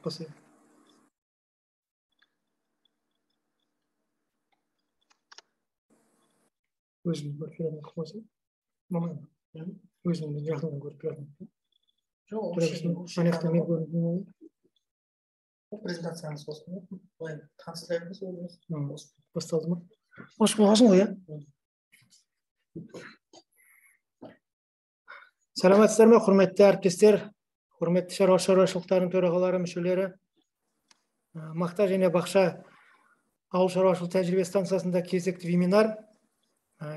Спасибо. Өзім көріп беремін болса, маман өзімді жақыннан көріп беремін. Жоқ, мен көрдім. Презентацияңыз болсын, былай таныстыра беріңіз өзіңіз. Басталды ма? Қош болғансың ғой, Саламатсыздар ма, құрметті әріптестер, құрметті шаруашылықтардың төрағалары, мүшелері. Мақта және бақша ауыл шаруашылық тәжірибе станциясында кезекті вебинар.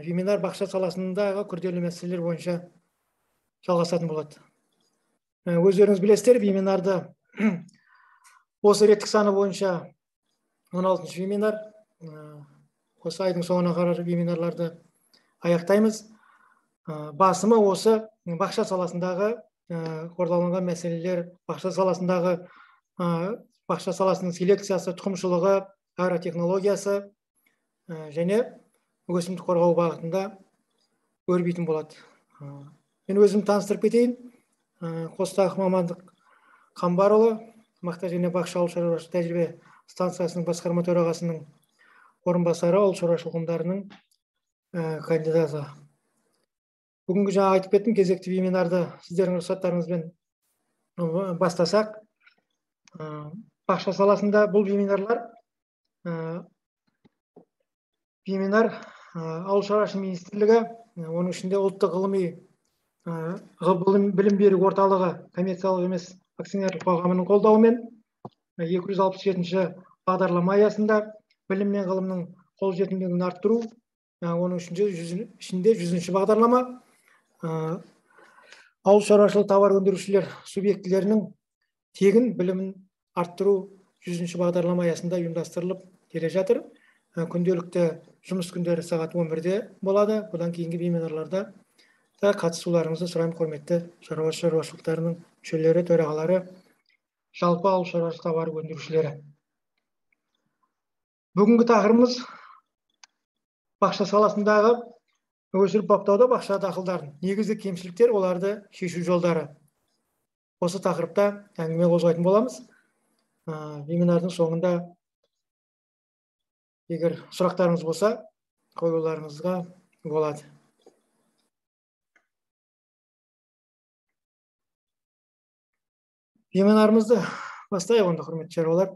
Вебинар бақша саласындағы күрделі мәселелер бойынша жалғасатын болады. Өздеріңіз білесіздер, вебинарды осы реттік саны бойынша 16-шы вебинар. Осы айдың соңына қарай вебинарларды аяқтаймыз. Басымы осы бақша саласындағы қордаланған мәселелер, бақша саласының селекциясы, тұқымшылығы, агротехнологиясы және өсімдік қорғау бағытында өрбитін болады. Мен өзім таныстырып кетейін. Қостағы мамандық Қамбарұлы, мақта және бақша ауыл шаруашылық тәжірибе станциясының басқарма төрағасының орынбасары, ауыл шаруашылық ғылымдарының кандидаты. Бүгінгі жаңа айтып кеттім, кезекті вебинарды сіздердің рұқсаттарыңызбен бастасақ. Бақша саласында бұл вебинар ауыл шаруашылығы министрлігі, оның ішінде ұлттық ғылыми білім беру орталығы коммерциялық емес акционерлік қоғамының қолдауымен 267-ші бағдарлама аясында білім мен ғылымның қолжетімділігін арттыру, оның ішінде 100-ші бағдарлама ауыл шаруашылық тауар өндірушілер субъектілерінің тегін білімін арттыру 100-ші бағдарлама аясында ұйымдастырылып келе жатыр. Күнделікті жұмыс күндері сағат 11-де болады. Бұдан кейінгі вебинарларда да қатысуларыңызды сұраймын, құрметті шаруашылықтарының мүшелері, төрағалары, жалпы ауыл шаруашылық тауар өндірушілері. Бүгінгі тақырыбымыз бақша саласындағы өсіріп баптауда бақша дақылдарын негізгі кемшіліктер, оларды шешу жолдары. Осы тақырыпта әңгіме қозғайтын боламыз. Вебинардың соңында егер сұрақтарыңыз болса, қоюларыңызға болады. Вебинарымызды бастайық онда, құрметті шаруалар.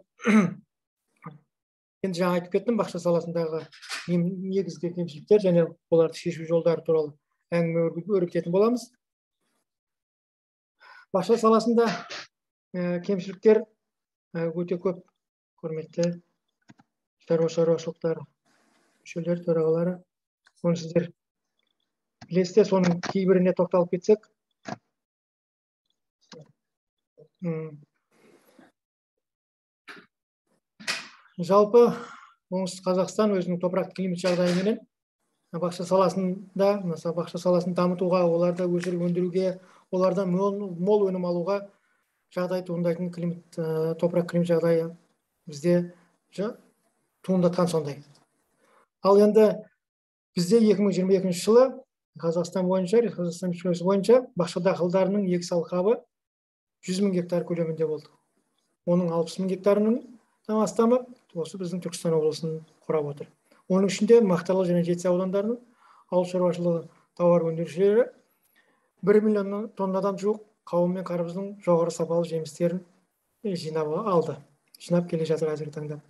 Енді жаңа айтып кеттім, бақша саласындағы негізгі кемшіліктер және оларды шешу жолдары туралы әңгіме өрбітетін боламыз. Бақша саласында кемшіліктер өте көп, құрметті шаруашылықтар мүшелері, төрағалары. Оны сіздер білесіздер, соның кейбіріне тоқталып кетсек. Жалпы оңтүстік Қазақстан өзінің топырақ климат жағдайымен бақша саласын дамытуға, оларды өсіріп өндіруге, олардан мол өнім алуға жағдай туындайтын топырақ климат жағдайы бізде туындатқан сондай. Ал енді бізде 2022 жылы Қазақстан бойынша бақша дақылдарының егіс алқабы 100 мың гектар көлемінде болды. Оның 60 мың гектарының астамы осы біздің Түркістан облысын құрап отыр. Оның ішінде Мақтаарал және Жетісай аудандарының ауыл шаруашылығы тауар өндірушілері 1 миллион тоннадан жуық қауын мен қарбыздың жоғары сапалы жемістерін жинап келе жатыр қазіргі таңда.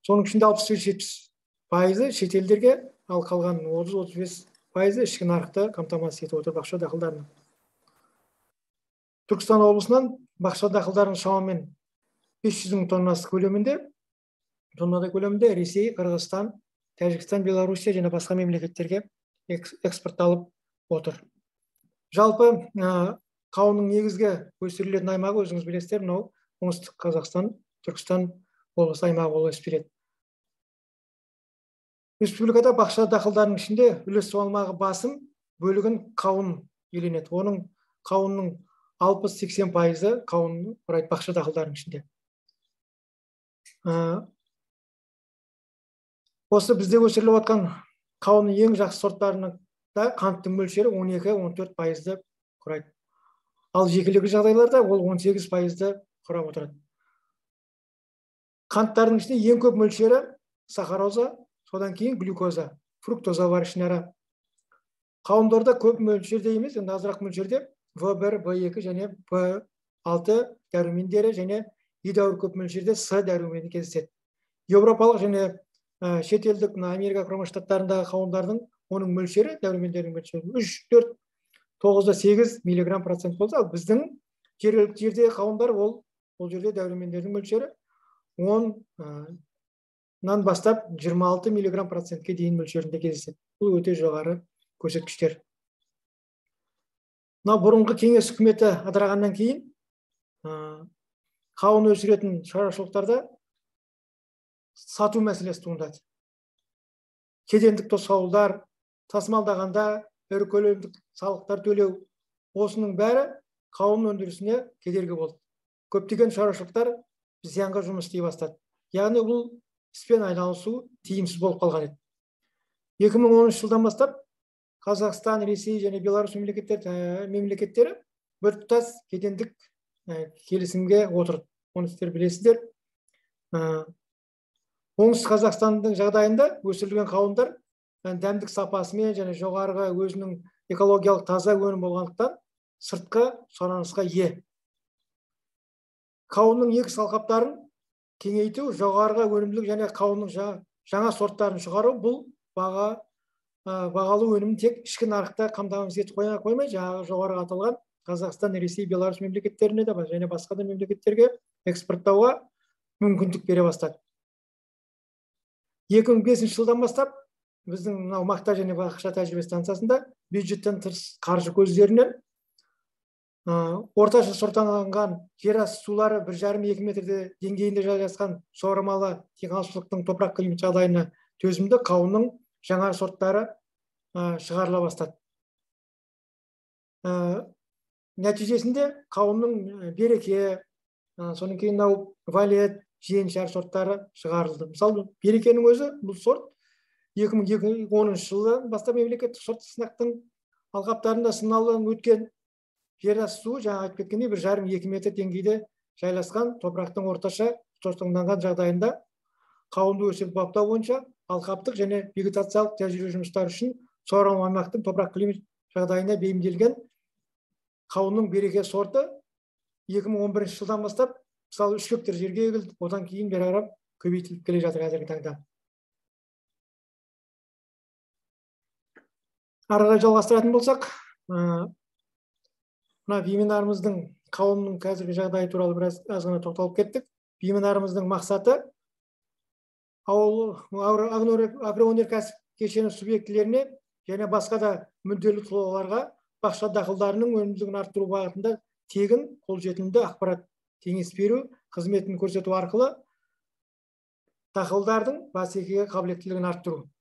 Соның ішінде 60-70% шетелдерге, ал қалған 30-35% ішкі нарықты қамтамасыз етіп отыр бақша дақылдарының. Түркістан облысынан бақша дақылдарының шамамен 500 мың тоннасы көлемінде Ресей, Қырғызстан, Тәжікстан, Белоруссия және басқа мемлекеттерге экспортталып отыр. Жалпы қауынның негізгі өсірілетін аймағы, өзіңіз білесіздер, оңтүстік Қазақстан, Түркістан облысы аймағы болып өсіп. Республикада бақша дақылдарының ішінде үлес салмағы басым бөлігін қауын иеленеді. Оның қауынның 60-80% қауын құрайды бақша дақылдарының ішінде. Осы бізде өсіріліп отқан қауынның ең жақсы сорттарының да қанттың мөлшері 12-14% құрайды. Ал жекелеген жағдайларда ол 18%-ды құрап отырады. Қанттардың ішінде ең көп мөлшері сахароза, содан кейін глюкоза, фруктоза бар ішіне ара. Қауындарда көп мөлшерде емес, енді азырақ мөлшерде В1, В2 және В6 дәрумендері және едәуір көп мөлшерде С дәрумені кездеседі. Еуропалық және шетелдік Америка құрама штаттарындағы қауындардың оның мөлшері, дәрумендердің мөлшері 3, 4, 9-8 миллиграмм процент болса, ал біздің жергілікті жердегі қауындар ол жерде дәрумендердің мөлшері 10-нан бастап 26 миллиграмм процентке дейін мөлшерінде кездеседі. Бұл өте жоғары көрсеткіштер. Бұрынғы кеңес үкіметі ыдырағаннан кейін қауын өсіретін шаруашылықтарда сату мәселесі туындады. Кедендік тосқауылдар, тасымалдағанда ірі көлемдік салықтар төлеу, осының бәрі қауын өндірісіне кедергі болды. Көптеген шаруашылықтар зиянға жұмыс істей бастады. Яғни бұл іспен айналысу тиімсіз болып қалған еді. 2010 жылдан бастап Қазақстан, Ресей және Беларусь мемлекеттері біртұтас кедендік келісімге отырды. Оны сіздер білесіздер. Оңтүстік Қазақстанның жағдайында өсірілген қауындар дәмдік сапасымен және жоғарғы өзінің экологиялық таза өнім болғандықтан сыртқы сұранысқа ие. Қауынның егіс алқаптарын кеңейту, жоғарғы өнімділік және қауынның жаңа сорттарын шығару, бұл бағалы өнімін тек ішкі нарықта қамтамасыз етіп қоймай, жаңағы жоғарғы аталған Қазақстан, Ресей, Беларусь мемлекеттеріне де және басқа да мемлекеттерге экспорттауға мүмкіндік бере бастады. 2005 жылдан бастап біздің мақта және бақша тәжірибе станциясында бюджеттен тыс қаржы көздерінен орташа сорталанған жер асты сулары 1,5-2 метрде деңгейінде жайғасқан суармалы теқалшылықтың топырақ климат жағдайына төзімді қауынның жаңа сорттары шығарыла бастады. Нәтижесінде қауынның береке, содан кейін валет, жиеншар сорттары шығарылды. Мысалы, берекенің өзі, бұл сорт 2010 жылдан бастап мемлекеттік сорт сынақтың алқаптарында сыналып өткен жер асты суы, жаңа айтып кеткендей, 1,5-2 метр деңгейде жайласқан топырақтың орташа тозаңданған жағдайында қауынды өсіріп баптау бойынша алқаптық және вегетациялық тәжірибе жұмыстары үшін суармалы аймақтың топырақ климат жағдайына бейімделген қауынның береке сорты 2011 жылдан бастап мысалы 3 гектар жерге егілді, одан кейін бері қарап көбейтіліп келе жатыр қазіргі таңда. Ары қарай жалғастыратын болсақ, мына вебинарымыздың қауынның қазіргі жағдайы туралы біраз азғана тоқталып кеттік. Вебинарымыздың мақсаты агроөнеркәсіп кешені субъектілеріне және басқа да мүдделі тұлғаларға бақша дақылдарының өнімділігін арттыру бағытында тегін қолжетімді ақпарат кеңес беру қызметін көрсету арқылы дақылдардың бәсекеге қабілеттілігін арттыру.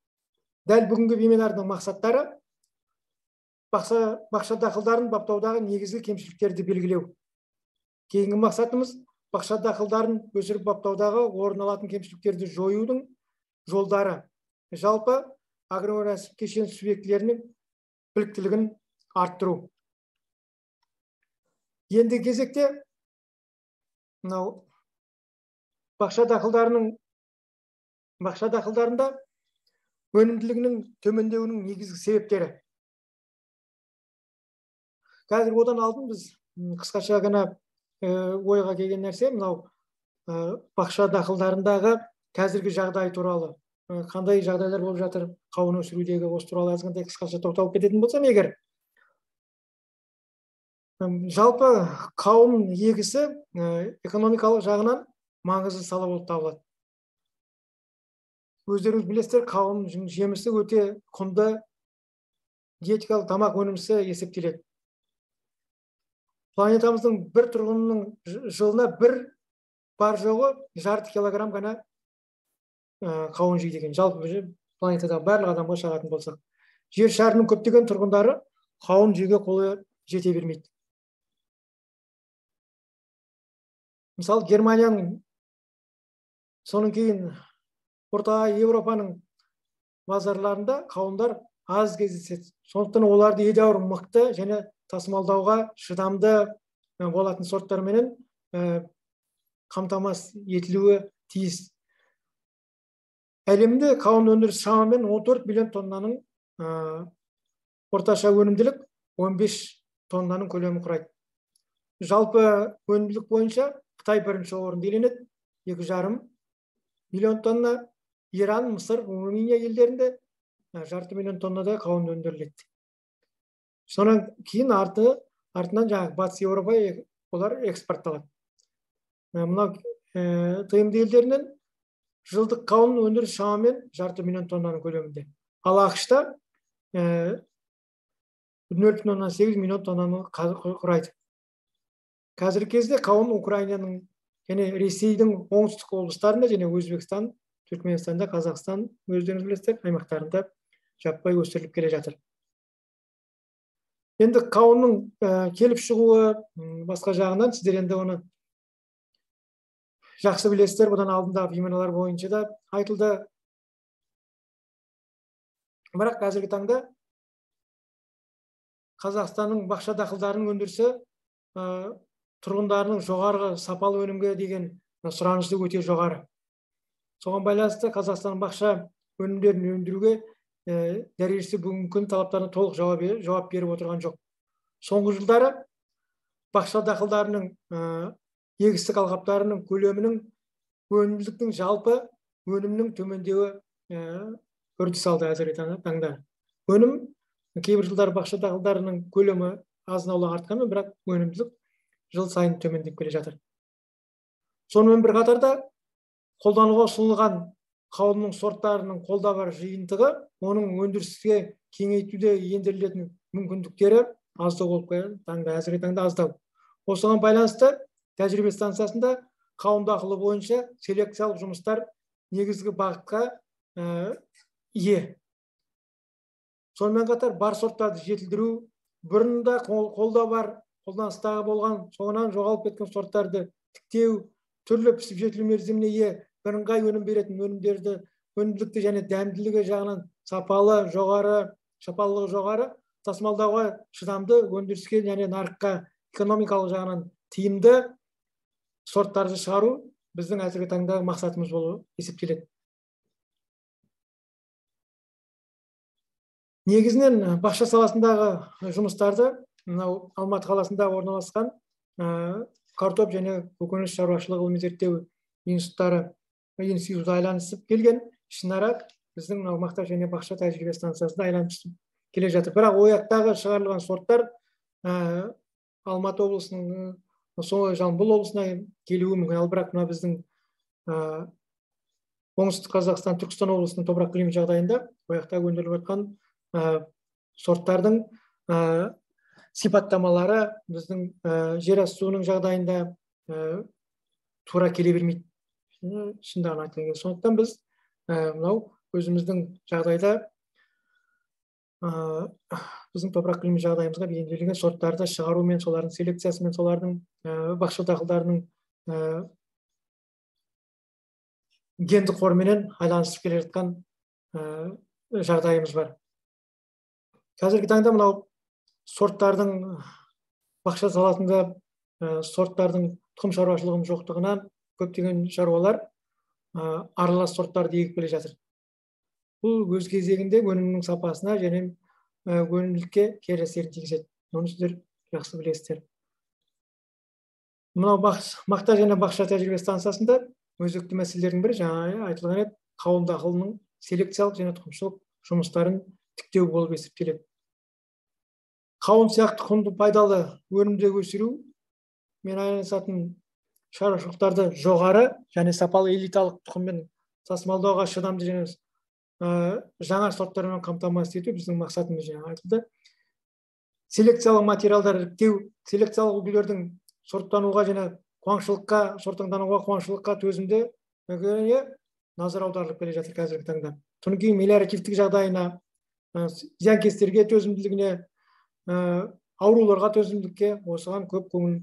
Дәл бүгінгі вебинардың мақсаттары бақша дақылдарын баптаудағы негізгі кемшіліктерді белгілеу. Кейінгі мақсатымыз бақша дақылдарын өсіріп баптаудағы орын алатын кемшіліктерді жоюдың жолдары. Жалпы агроөнеркәсіп кешені субъектілерінің біліктілігін арттыру. Енді кезекте бақша дақылдарында өнімділігінің төмендеуінің негізгі себептері. Қазір одан алдын біз қысқаша ғана ойға келген нәрсе, мынау бақша дақылдарындағы қазіргі жағдай туралы, қандай жағдайлар болып жатыр қауын өсірудегі, осы туралы азғантай қысқаша тоқталып кететін болсам егер. Жалпы қауын егісі экономикалық жағынан маңызды сала болып табылады. Өздеріңіз білесіздер, қауын жемісі өте құнды диетикалық тамақ өнімісі есептеледі. Планетамыздың бір тұрғынының жылына бір бар жоғы 1,5 килограмм ғана қауын жейді екен. Жалпы планетада барлық адамға шағатын болсақ. Жер шарының көптеген тұрғындары қауын жеуге қолы жете бермейді. Мысалы, Германияның, соның кейін Орта Европаның базарларында қауындар аз кездеседі. Сондықтан оларды едәуір мықты және тасымалдауға шыдамды болатын сорттарменен қамтамасыз етілуі тиіс. Әлемде қауын өндірісі шамамен 14 миллион тоннаның орташа өнімділік 15 тоннаның көлемі құрайды. Жалпы өнімділік бойынша Қытай бірінші орынды иеленеді, 2,5 миллион тонна. Иран, Мысыр, Румыния елдерінде 0,5 миллион тоннада қауын өндіріледі. Сонан кейін артынан жаңағы Батыс Еуропа олар экспортталады. Мынау тмд елдерінен жылдық қауын өндіріс шамамен 0,5 миллион тоннаның көлемінде. Ал ақш-та 0,8 миллион тоннаны құрайды. Қазіргі кезде қауын Украинаның және Ресейдің оңтүстік облыстарында және Өзбекстан, Түркменстанда, Қазақстан, өздеріңіз білесіздер, аймақтарында жаппай өсіріліп келе жатыр. Енді қауынның келіп шығуы басқа жағынан, сіздер енді оны жақсы білесіздер, бұдан алдындағы вебинарлар бойынша да айтылды. Бірақ қазіргі таңда Қазақстанның бақша дақылдарының өндірісі тұрғындарының жоғарғы сапалы өнімге деген сұранысы өте жоғары. Соған байланысты Қазақстан бақша өнімдерін өндіруге дәрежесі бүгінгі күн талаптарына толық жауап беріп отырған жоқ. Соңғы жылдары бақша дақылдарының егістік алқаптарының көлемінің өнімділіктің жалпы өнімнің төмендеуі үрдіс алды қазіргі таңда. Өнім кейбір жылдар бақша дақылдарының көлемі азын-аулақ артқанымен, бірақ өнімділік жыл сайын төмендеп келе жатыр. Сонымен бір қатарда қолдануға ұсынылған қауынның сорттарының қолда бар жиынтығы, оның өндіріске кеңейтуде ендірілетін мүмкіндіктері аздау болып қазіргі таңда аздау. Осыған байланысты тәжірибе станциясында қауын дақылы бойынша селекциялық жұмыстар негізгі бағытқа ие. Сонымен қатар бар сорттарды жетілдіру, бұрында қолда бар, қолданыстағы болған, соңынан жоғалып кеткен сорттарды тіктеу, түрлі пісіп жетілу мерзіміне ие бірыңғай өнім беретін өнімдерді өнімділікті және дәмділігі жағынан сапалылығы жоғары, тасымалдауға шыдамды, өндіріске және нарыққа экономикалық жағынан тиімді сорттарды шығару біздің қазіргі таңдағы мақсатымыз болып есептеледі. Негізінен бақша саласындағы жұмыстарды Алматы қаласында орналасқан картоп және көкөніс шаруашылығы ғылыми зерттеу институты айланысып келген, ішінара біздің мақта және бақша тәжірибе станциясында айланысып келе жатыр. Бірақ ояқтағы шығарылған сорттар Алматы облысының Жамбыл облысына келуі мүмкін. Ал бірақ мына біздің оңтүстік Қазақстан, Түркістан облысының топырақ климат жағдайында ояқтағы өндіріліп жатқан сорттардың сипаттамалары біздің жер асты суының жағдайында тура келе бермейді. Шындығын айтқан кезде. Сондықтан біз мынау өзіміздің жағдайда біздің топырақ климат жағдайымызға бейімделген сорттарды шығару мен солардың селекциясы мен солардың бақша дақылдарының гендік қорменен айланысып келе жатқан жағдайымыз бар. Қазіргі таңда мынау сорттардың бақша саласында сорттардың тұқым шаруашылығының жоқтығынан көптеген шаруалар аралас сорттарды егіп келе жатыр. Бұл өз кезегінде өнімнің сапасына және өнімділікке кері әсерін тигізеді. Оны сіздер жақсы білесіздер. Мынау мақта және бақша тәжірибе станциясында өзекті мәселелердің бірі жаңа айтылған еді, қауын дақылының селекциялық және тұқымшылық жұмыстарын тіктеу болып есептеледі. Қауын сияқты құнды пайдалы өнімді өсіру мен айналысатын шаруашылықтарды жоғары және сапалы элиталық тұқыммен тасымалдауға шыдамды және жаңа сорттармен қамтамасыз ету біздің мақсатымыз жаңа айтылды. Селекциялық материалдар іріктеу, селекциялық үлгілердің сорттануға және қуаңшылыққа төзімді назар аударылып келе жатыр қазіргі таңда. Содан кейін мелиоративтік жағдайына, зиянкестерге төзімділігіне, ауруларға төзімділікке осыған көп көңіл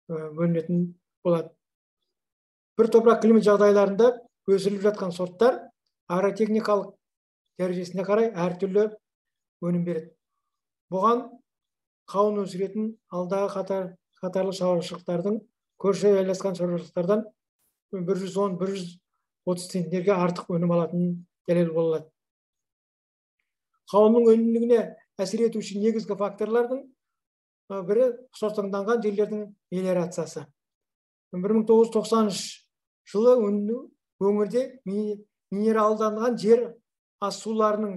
бөлінетін болады. Бір топырақ климат жағдайларында өсіріліп жатқан сорттар агротехникалық дәрежесіне қарай әртүрлі өнім береді. Бұған қауын өсіретін алдағы қатарлы шаруашылықтардың көрші айласқан шаруашылықтардан 110-130 центнерге артық өнім алатынын дәлел бола алады. Қауынның өнімділігіне әсер етуші негізгі факторлардың бірі сортаңданған жерлердің мелиорациясы. 1993 жылы өңірде минералданған жер асуларының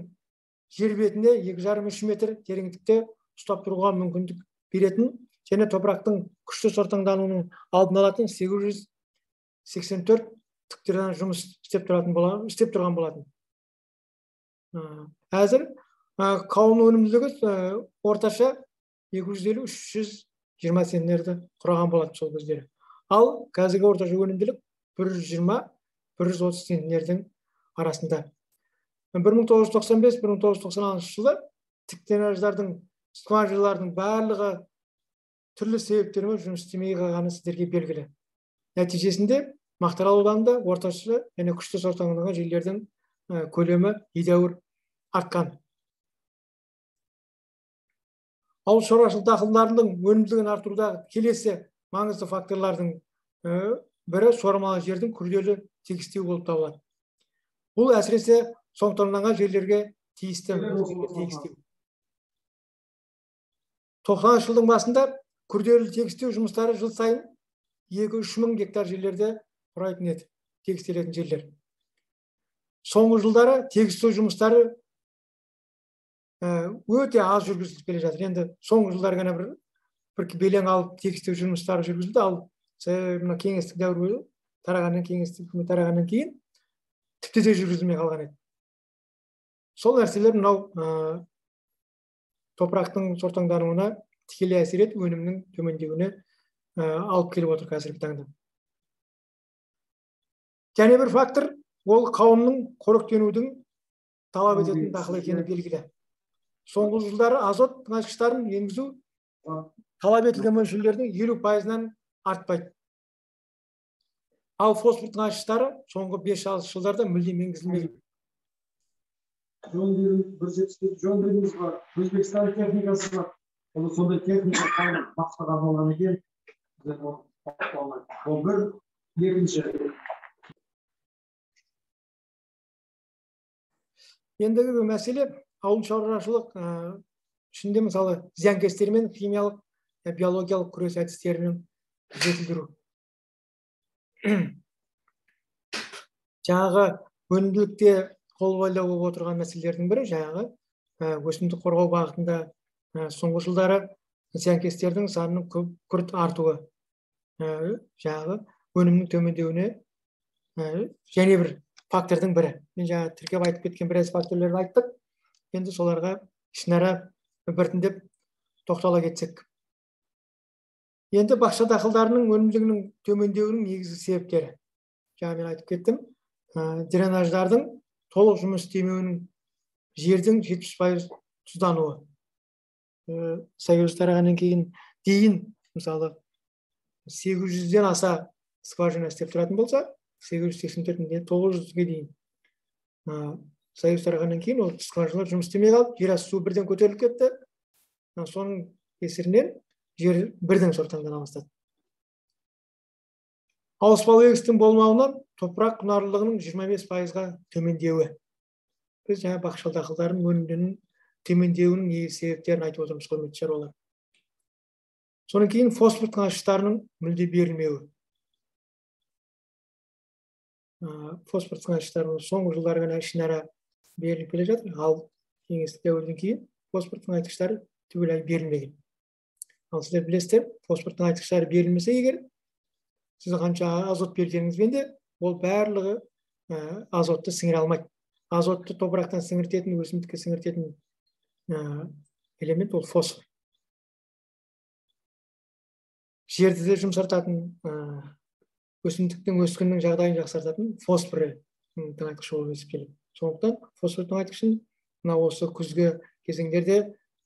жер бетінде 2,5-3 метр тереңдікте ұстап тұруға мүмкіндік беретін және топырақтың күшті сортаңдануының алдын алатын 884 тіктерден жұмыс істеп тұрған болатын. Әзір қауын өнімділігі орташа 250-320 центнерді құраған болады сол кездері. Ал қазіргі орташа өнімділік 120-130 центнердің арасында. 1995-1996 жылы тіктенаждардың, скважиналардың барлығы түрлі себептермен жұмыс істемей қалғаны сіздерге белгілі. Нәтижесінде Мақтаарал ауданында орташа және күшті сортаңданған жерлердің көлемі едәуір артқан. Ауыл шаруашылық дақылдарының өнімділігін артырудағы келесі маңызды факторлардың бірі суармалы жердің күрделі тегістеу болып табылады. Бұл әсіресе соңтаңданған жерлерге тиісті. 90 жылдың басында күрделі тегістеу жұмыстары жыл сайын 2-3 мың гектар жерлерде құрайтын еді, тегістелетін жерлер. Соңғы жылдары тегістеу жұмыстары өте аз жүргізіліп келе жатыр. Енді соңғы жылдары ғана бір белең алып тегістеу жұмыстары жүргізілді, ал мына кеңестік дәуір тарағаннан кейін тіпті де жүргізілмей қалған еді. Сол нәрселер мынау топырақтың сортаңдануына тікелей әсер етіп, өнімнің төмендеуіне алып келіп отыр қазіргі таңда. Және бір фактор ол қауынның қоректенудің талап ететін дақыл екені белгілі. Соңғы жылдары азот тыңайтқыштарын енгізу талап етілген мөлшерлердің 50%-нан артпайды. Ал фосфор тыңайтқыштары соңғы 5-6 жылдарда мүлдем енгізілмеген. Жөндеуіміз бар, Өзбекстан техникасы бар. Ол сондай техника мақтаға болған екен. Ол бір, екінші. Ендігі мәселе ауыл шаруашылық ішінде мысалы зиянкестермен химиялық, биологиялық күрес әдістерінің жетілдіру. Жаңағы өнімділікте қол байлау болып отырған мәселелердің бірі жаңағы өсімдік қорғау бағытында соңғы жылдары зиянкестердің санының күрт артуы. Жаңағы өнімнің төмендеуіне және бір фактордың бірі. Мен жаңа тіркеп айтып кеткен біраз факторларды айттық. Енді соларға ішінара біртіндеп тоқтала кетсек. Енді бақша дақылдарының өнімділігінің төмендеуінің негізгі себептері. Жаңа мен айтып кеттім. Дренаждардың толық жұмыс істемеуінің жердің 70% тұздануы. Союз тарағаннан кейін мысалы 800-ден аса скважина істеп тұратын болса, 884-ден 900-ге дейін. Союз тарағаннан кейін ол скважиналар жұмыс істемей қалып, жер асты суы бірден көтеріліп кетті. Соның кесірінен жер бірден сортаңдана бастады. Ауыспалы егістің болмауынан топырақ құнарлылығының 25%-ға төмендеуі. Біз жаңа бақша дақылдарының өнімділігінің төмендеуінің негізгі себептерін айтып отырмыз, құрметті шаруалар. Содан кейін фосфор тыңайтқыштарының мүлде берілмеуі. Фосфор тыңайтқыштарының соңғы жылдары ғана ішінара беріліп келе жатыр, ал кеңестік дәуірден кейін фосфор тыңайтқыштары түгел берілмеген. Ал сіздер білесіздер, фосфор тыңайтқыштары берілмесе егер, сіз қанша азот бергеніңізбен де, ол барлығы азотты сіңіре алмайды. Азотты топырақтан сіңіртетін, өсімдікке сіңіртетін элемент ол фосфор. Жерді де жұмсартатын, өсімдіктің өскіннің жағдайын жақсартатын фосфор тыңайтқышы болып есептеледі. Сондықтан фосфор тыңайтқышын осы күзгі кезеңдерде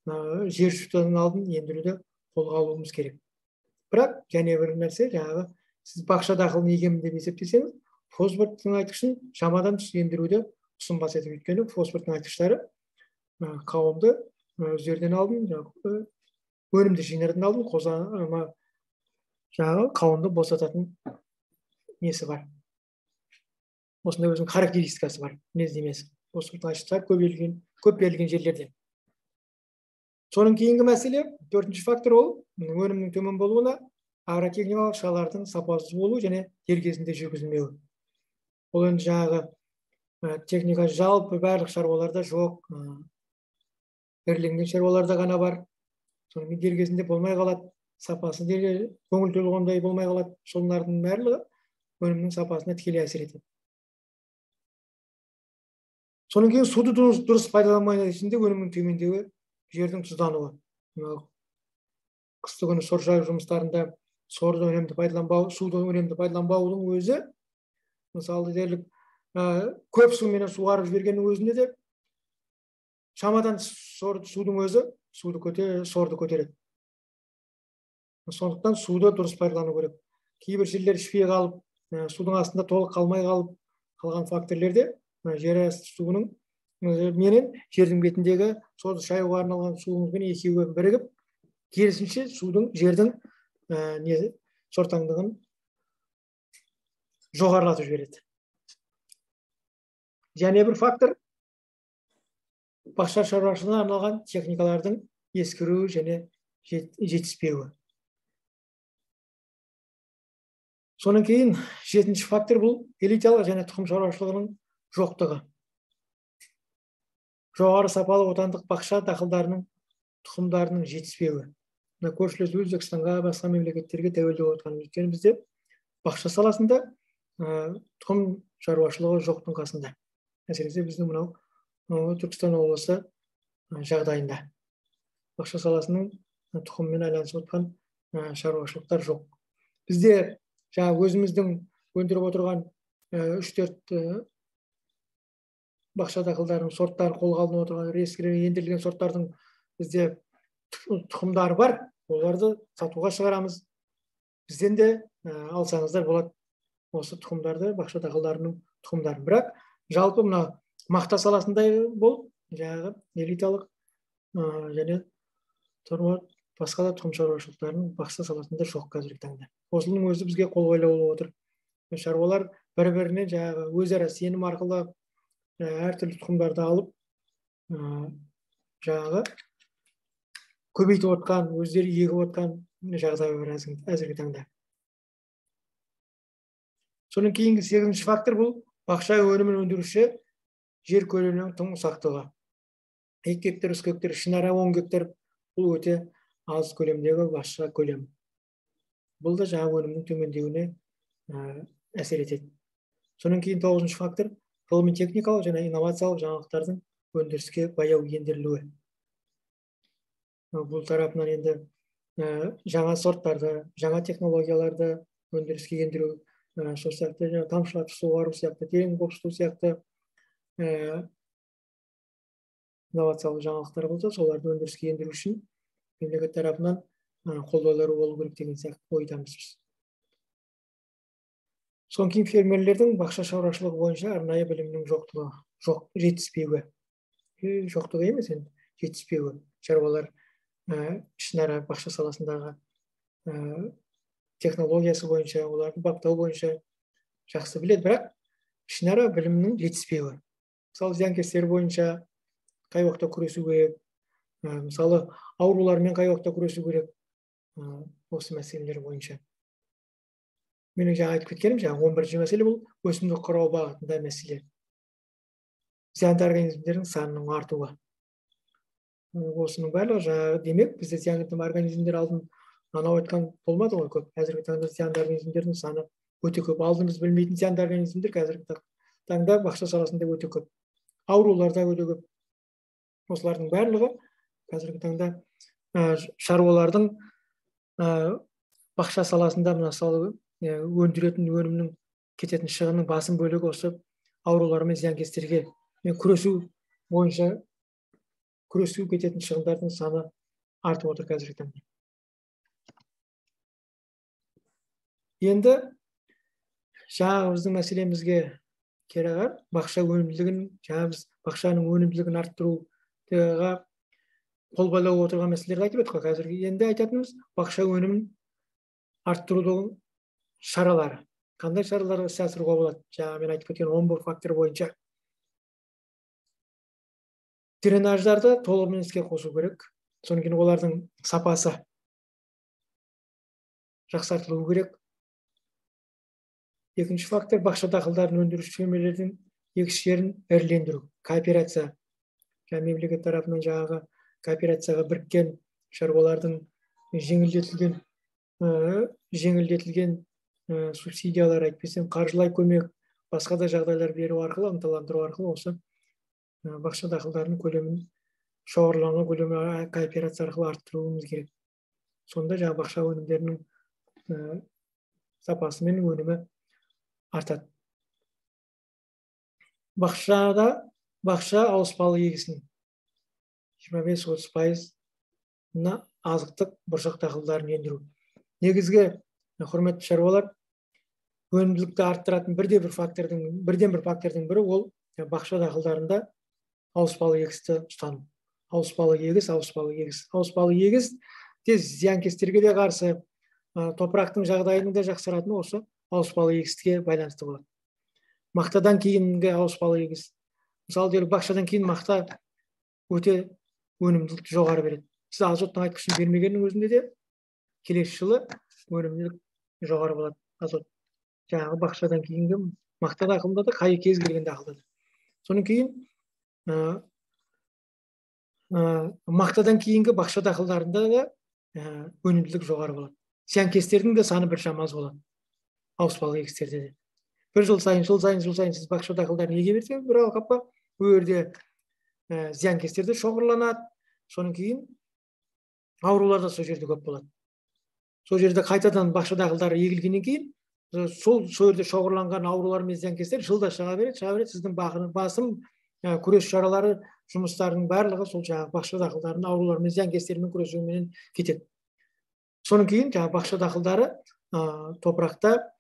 жер шұқтаудың алдын ендіруді қолға алуымыз керек. Бірақ және бір нәрсе, жаңағы сіз бақша дақылын егемін деп есептесеңіз, фосфор тыңайтқышын шамадан тыс ендіруді ұсынбас етіп, өйткені фосфор тыңайтқыштары қауымды өздерінен алдын өнімді жинайтын алдын жаңағы қауынды босататын несі бар. Осындай өзінің характеристикасы бар, мінездемесі. Осы былайша көп берілген жерлерде. Соның кейінгі мәселе, төртінші фактор ол өнімнің төмен болуына агротехникалық шаралардың сапасыз болу және дер кезінде жүргізілмеуі. Ол енді жаңағы техника жалпы барлық шаруаларда жоқ, іріленген шаруаларда ғана бар. Сонымен дер кезінде болмай қалады, сапасы көңіл толғандай болмай қалады. Солардың барлығы өнімнің сапасына тікелей әсер етеді. Соның кейін суды дұрыс пайдаланбай нәтижесінде өнімнің төмендеуі, жердің тұздануы. Қысты күні сор жаю жұмыстарында суды үнемді пайдаланбаудың өзі, мысалы дерлік көп суменен суғарып жібергеннің өзінде де шамадан судың өзі сорды көтереді. Сондықтан суды дұрыс пайдалану керек. Кейбір жерлер ішпей қалып, судың астында толық қалмай қалған факторлерде жер асты суының менен жердің бетіндегі соды шаюға арналған суымызбен екеуі бірігіп, керісінше жердің сортаңдығын жоғарылатып жібереді. Және бір фактор бақша шаруашылығына арналған техникалардың ескіруі және жетіспеуі. Соның кейін жетінші фактор бұл элиталық және тұқым шаруашылығының жоқтығы. Жоғары сапалы отандық бақша дақылдарының тұқымдарының жетіспеуі. Көршілес Өзбекстанға, басқа мемлекеттерге тәуелді отқан. Өйткені бізде бақша саласында тұқым шаруашылығы жоқтың қасында. Әсіресе біздің мынау Түркістан облысы жағдайында. Бақша саласының тұқыммен айланысып отқан шаруашылықтар жоқ. Бізде өзіміздің өндіріп отырған 3-4 бақша дақылдарының сорттары қолға алынып отырған ендірілген сорттардың бізде тұқымдары бар. Оларды сатуға шығарамыз. Бізден де алсаңыздар болады осы тұқымдарды, бақша дақылдарының тұқымдарын. Бірақ жалпы мына мақта саласындай болып, жаңағы элиталық және басқа да тұқым шаруашылықтарының бақша саласында жоқ қазіргі таңда. Осының өзі бізге қолбайлау болып отыр. Шаруалар бір-біріне өзара сенім арқылы әртүрлі тұқымдарды алып, көбейтіп отқан, өздері егіп отқан жағдай бар әзіргі таңда. Соның кейінгі 8-ші фактор бұл бақша өнімін өндіруші жер көлемінің тым ұсақтығы. 2 гектар, 3 гектар, ішінара 10 гектар бұл өте аз көлемдегі бақша көлем. Бұл да өнімнің төмендеуіне әсер етеді. Соның кейін 9-ші фактор ғылыми техникалық және инновациялық жаңалықтардың өндіріске баяу ендірілуі. Бұл тарапынан енді жаңа сорттарды, жаңа технологияларды өндіріске ендіру, сол сияқты тамшылатып суғару сияқты, терең қопсыту сияқты инновациялық жаңалықтар болса, соларды өндіріске ендіру үшін мемлекет тарапынан қолдаулар болу керек деген сияқты ойдамыз біз. Соң кейін фермерлердің бақша шаруашылығы бойынша арнайы білімнің жетіспеуі. Жоқтығы емес, жетіспеуі. Шаруалар ішінара бақша саласындағы технологиясы бойынша, оларды баптау бойынша жақсы біледі, бірақ ішінара білімнің жетіспеуі. Мысалы, зиянкестер бойынша қай уақытта күресу керек, мысалы, аурулармен қай уақытта күресу керек, осы мәселелер бойынша. Менің айтып кеткенім, 11-ші мәселе бұл өсімдік қорғау бағытында мәселе. Зиянды организмдердің санының артуы. Осының барлығы демек, бізде зиянды организмдер алдын анау айтқан болмады ғой көп. Қазіргі таңда зиянды организмдердің саны өте көп. Алдын біз білмейтін зиянды организмдер қазіргі таңда бақша саласында өте көп. Ауруларда өте көп. Осылардың барлығы қазіргі таңда шаруалардың бақша саласында мысалы өндіретін өнімнің кететін шығынның басым бөлігі осы аурулар мен зиянкестерге күресу бойынша кететін шығындардың саны артып отыр қазіргі таңда. Енді біздің мәселемізге керағар бақша өнімділігін, біз бақшаның өнімділігін арттыруға кол байлап отырған мәселелерді айтып өттік қой. Қазір енді айтатынымыз бақша өнімін арттырудың шаралары. Қандай шаралар іске асыруға болады? Жаңа мен айтып кеткен 11 фактор бойынша. Дренаждарды толығымен іске қосу керек. Содан кейін олардың сапасы жақсартылуы керек. Екінші фактор бақша дақылдарын өндіруші фермерлердің егістерін ірілендіру, кооперация. Мемлекет тарапынан жаңағы кооперацияға біріккен шаруалардың жеңілдетілген субсидиялар, айтпасам қаржылай көмек, басқа да жағдайлар беру арқылы, ынталандыру арқылы осы бақша дақылдарының көлемін, шоғырланған көлемі кооперация арқылы арттыруымыз керек. Сонда жаңа бақша өнімдерінің сапасы мен өнімі артады. Бақша ауыспалы егісін 25-30% азықтық бұршақ дақылдарын ендіру. Негізгі құрметті шаруалар, өнімділікті арттыратын бірден бір фактордың бірі ол бақша дақылдарында ауыспалы егісті ұстану. Ауыспалы егіс тез зиянкестерге де қарсы, топырақтың жағдайының да жақсаратын осы ауыспалы егістікке байланысты болады. Мақтадан кейінгі ауыспалы егіс. Мысалы, бақшадан кейін мақта өте өнімділікті жоғары береді. Сіз азоттың айтқышын бермегеннің өзінде де келесі жылы өнімділік жоғары болады. Азот. Жаңағы бақшадан кейінгі мақта дақылында да, қай кез келген дақылда да. Содан кейін мақтадан кейінгі бақша дақылдарында да өнімділік жоғары болады. Зиянкестердің де саны біршама аз болады. Ауыспалы егістерде де. Бір жыл сайын сіз бақша дақылдарын еге берсеңіз, бір алқапқа ол жерде зиянкестер де шоғырланады. Содан кейін аурулар да сол жерде көп болады. Сол жерде қайтадан бақша дақылдары егілгеннен кейін, сол жерде шоғырланған аурулар мен зиянкестер жылда шыға береді. Сіздің басым күрес шаралары, жұмыстардың барлығы сол жаңағы бақша дақылдарының аурулар мен зиянкестермен күресумен кетеді. Содан кейін жаңағы бақша дақылдары топырақта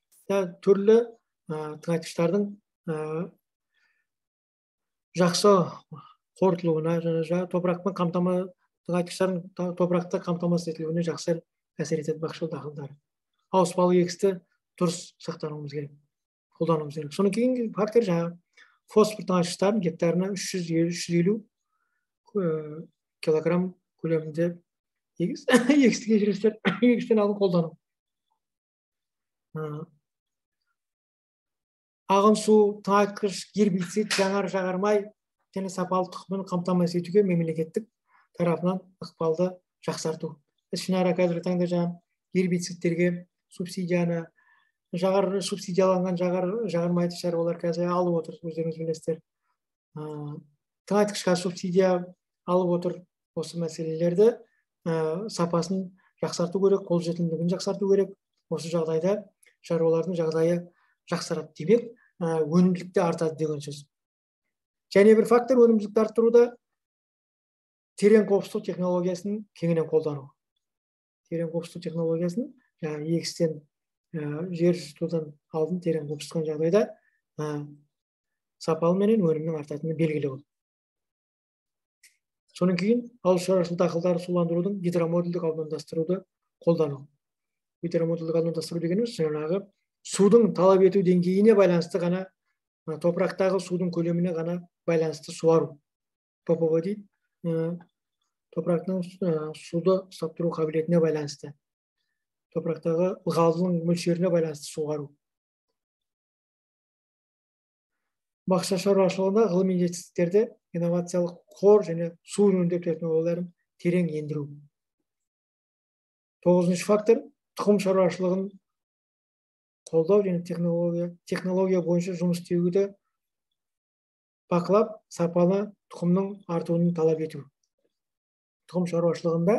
түрлі тыңайтқыштардың жақсы қорытылуына, тыңайтқыштардың топырақта қамтамасыз етілуіне жақсы әсер етеді бақша дақылдары. Ауыспалы егісті дұрыс сақтануымыз керек, қолдануымыз керек. Содан кейін фактор жаңағы фосфор тыңайтқыштарын гектарына 350 килограмм көлемінде егістен алып қолдану. Ағын су, тыңайтқыш, гербицид, жанар-жағармай және сапалы тұқымын қамтамасыз етуге мемлекеттік тарапынан ықпалды жақсарту. Ішінара қазіргі таңда жаңа гербицидтерге субсидияланған жағармайды шаруалар қазір алып отыр, өздеріңіз білесіздер. Тыңайтқышқа субсидия алып отыр. Осы мәселелерді сапасын жақсарту керек, қолжетімділігін жақсарту керек. Осы жағдайда шаруалардың жағдайы жақсарады. Демек, өнімділікті артады деген сөз. Және бір фактор өнімділікті арттыруда терең қопсыту технологиясын кеңінен қолдану. Терең қопсыту технологиясын егістен жер жыртудан алдын терең қопсытқан жағдайда сапалы менен өнімнің артатыны белгілі болды. Содан кейін ауыл шаруашылық дақылдары суландырудың гидромодульдік аудандастыруды қолдану. Гидромодульдік аудандастыру дегеніміз жаңағы судың талап ету деңгейіне байланысты ғана, топырақтағы судың көлеміне ғана байланысты суару. ППВ дейді, топырақтың суды ұстап тұру қабілетіне байланысты, топырақтағы ылғалдылың мөлшеріне байланысты суару. Бақша шаруашылығында ғылыми жетістіктерді инновациялық қор және су үнемдеу технологияларын терең ендіру. 9-шы фактор тұқым шаруашылығын қолдау және технология бойынша жұмыс істеуді бақылап, сапалы тұқымның артуын талап ету. Тұқым шаруашылығында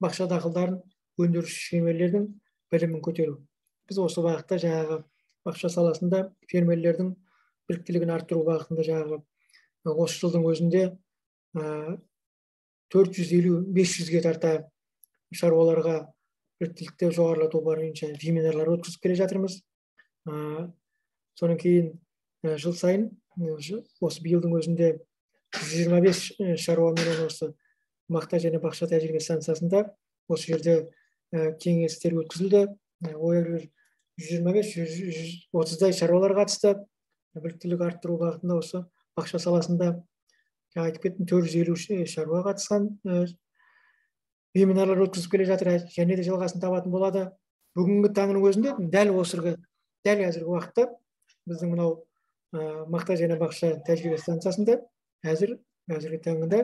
бақша дақылдарын өндіруші фермерлердің білімін көтеру. Біз осы бағытта жаңағы бақша саласында фермерлердің біліктілігін арттыру бағытында жаңағы осы жылдың өзінде 450-500-ге тарта шаруаларға біліктілікті жоғарылату бойынша семинарлар өткізіп келе жатырмыз. Содан кейін жыл сайын осы биылдың өзінде 125 шаруамен осы мақта және бақша тәжірибе станциясында осы жерде кеңестер өткізілді. Ол жерде 125-130-дай шаруалар қатысты. Біліктілік арттыру бағытында осы бақша саласында айтып кеттім, 450 шаруа қатысқан. Семинарлар өткізіп келе жатыр, және де жалғасын табатын болады. Бүгінгі таңның өзінде дәл қазіргі уақытта біздің мынау мақта және бақша тәжірибе станциясында қазіргі таңда